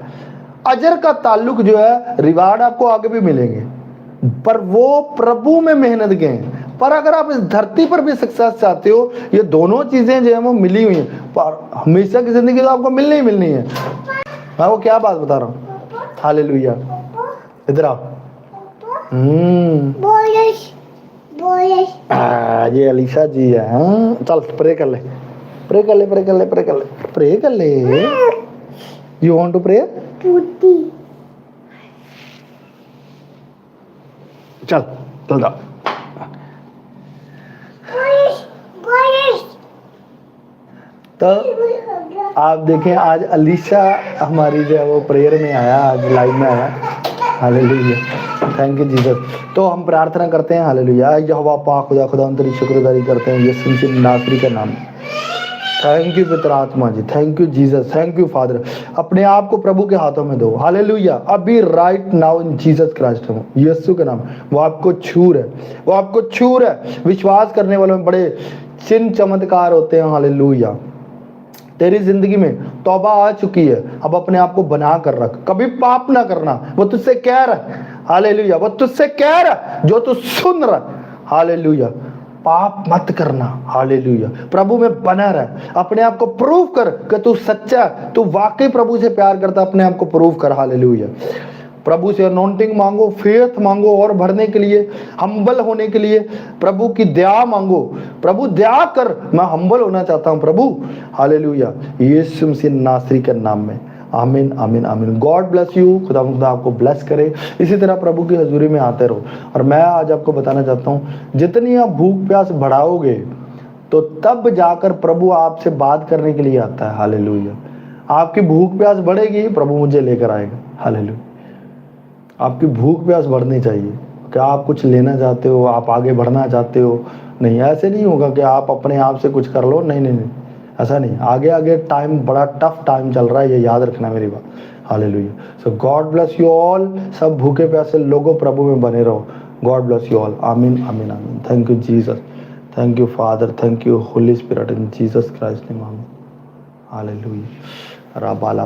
अजर का ताल्लुक जो है, रिवार्ड आपको आगे भी मिलेंगे, पर वो प्रभु में मेहनत गए। पर अगर आप इस धरती पर भी सक्सेस चाहते हो, ये दोनों चीजें जो है वो मिली हुई हैं, पर हमेशा की जिंदगी तो आपको मिलनी है। मैं वो क्या बात बता रहा हूँ, हालेलुया। इधर आओ, ये अलीशा जी है, चल प्रे कर ले। यू वांट टू प्रे, चल जा। तो आप देखें आज अलीशा हमारी जो है वो प्रेयर में आया, आज लाइव में आया। Hallelujah, thank you Jesus. तो हम प्रार्थना करते हैं, हालेलुया, यहोवा पाक खुदा खुदा तेरी शुक्रगुजारी करते हैं यीशु मसीह नासरी के नाम। थैंक यू पवित्र आत्मा जी, thank you Jesus, thank you father. अपने आप को प्रभु के हाथों में दो, हालेलुया, अभी right now in Jesus Christ में, यीशु के नाम। वो आपको छू रहा है, वो आपको छू रहा है। विश्वास करने वालों में बड़े चिन्ह चमत्कार होते हैं, हालेलुया। तेरी जिंदगी में तौबा आ चुकी है, अब अपने आप को बना कर रख, कभी पाप ना करना। वो तुझसे कह रहा है, हालेलुया, वो तुझसे कह रहा है, जो तू सुन रहा है, हालेलुया, पाप मत करना, हालेलुया, प्रभु में बना रह, अपने आप को प्रूव कर कि तू सच्चा, तू वाकई प्रभु से प्यार करता, अपने आप को प्रूव कर, हालेलुया। प्रभु से अनॉइंटिंग मांगो, फेथ मांगो और बढ़ने के लिए, हम्बल होने के लिए प्रभु की दया मांगो। प्रभु दया कर, मैं हम्बल होना चाहता हूं प्रभु, हालेलुया, यीशु मसीह नासरी के नाम में, आमीन आमीन आमीन। गॉड ब्लेस यू, खुदा आपको ब्लेस करे। इसी तरह प्रभु की हजूरी में आते रहो। और मैं आज आपको बताना चाहता हूं, जितनी आप भूख प्यास बढ़ाओगे तो तब जाकर प्रभु आपसे बात करने के लिए आता है, हालेलुया। आपकी भूख प्यास बढ़ेगी, प्रभु मुझे लेकर आएगा, हालेलुया। आपकी भूख प्यास बढ़नी चाहिए। क्या आप कुछ लेना चाहते हो, आप आगे बढ़ना चाहते हो? नहीं, ऐसे नहीं होगा कि आप अपने आप से कुछ कर लो, नहीं नहीं नहीं, ऐसा नहीं। आगे आगे टाइम, बड़ा टफ टाइम चल रहा है, ये याद रखना मेरी बात, hallelujah. So God bless you all. सब भूखे प्यासे लोगों प्रभु में बने रहो। गॉड ब्लेस यू ऑल, आमीन आमीन आमीन। Thank you Jesus, thank you father, thank you Holi spirit, in Jesus Christ name, आमीन, हालेलुया। राबाला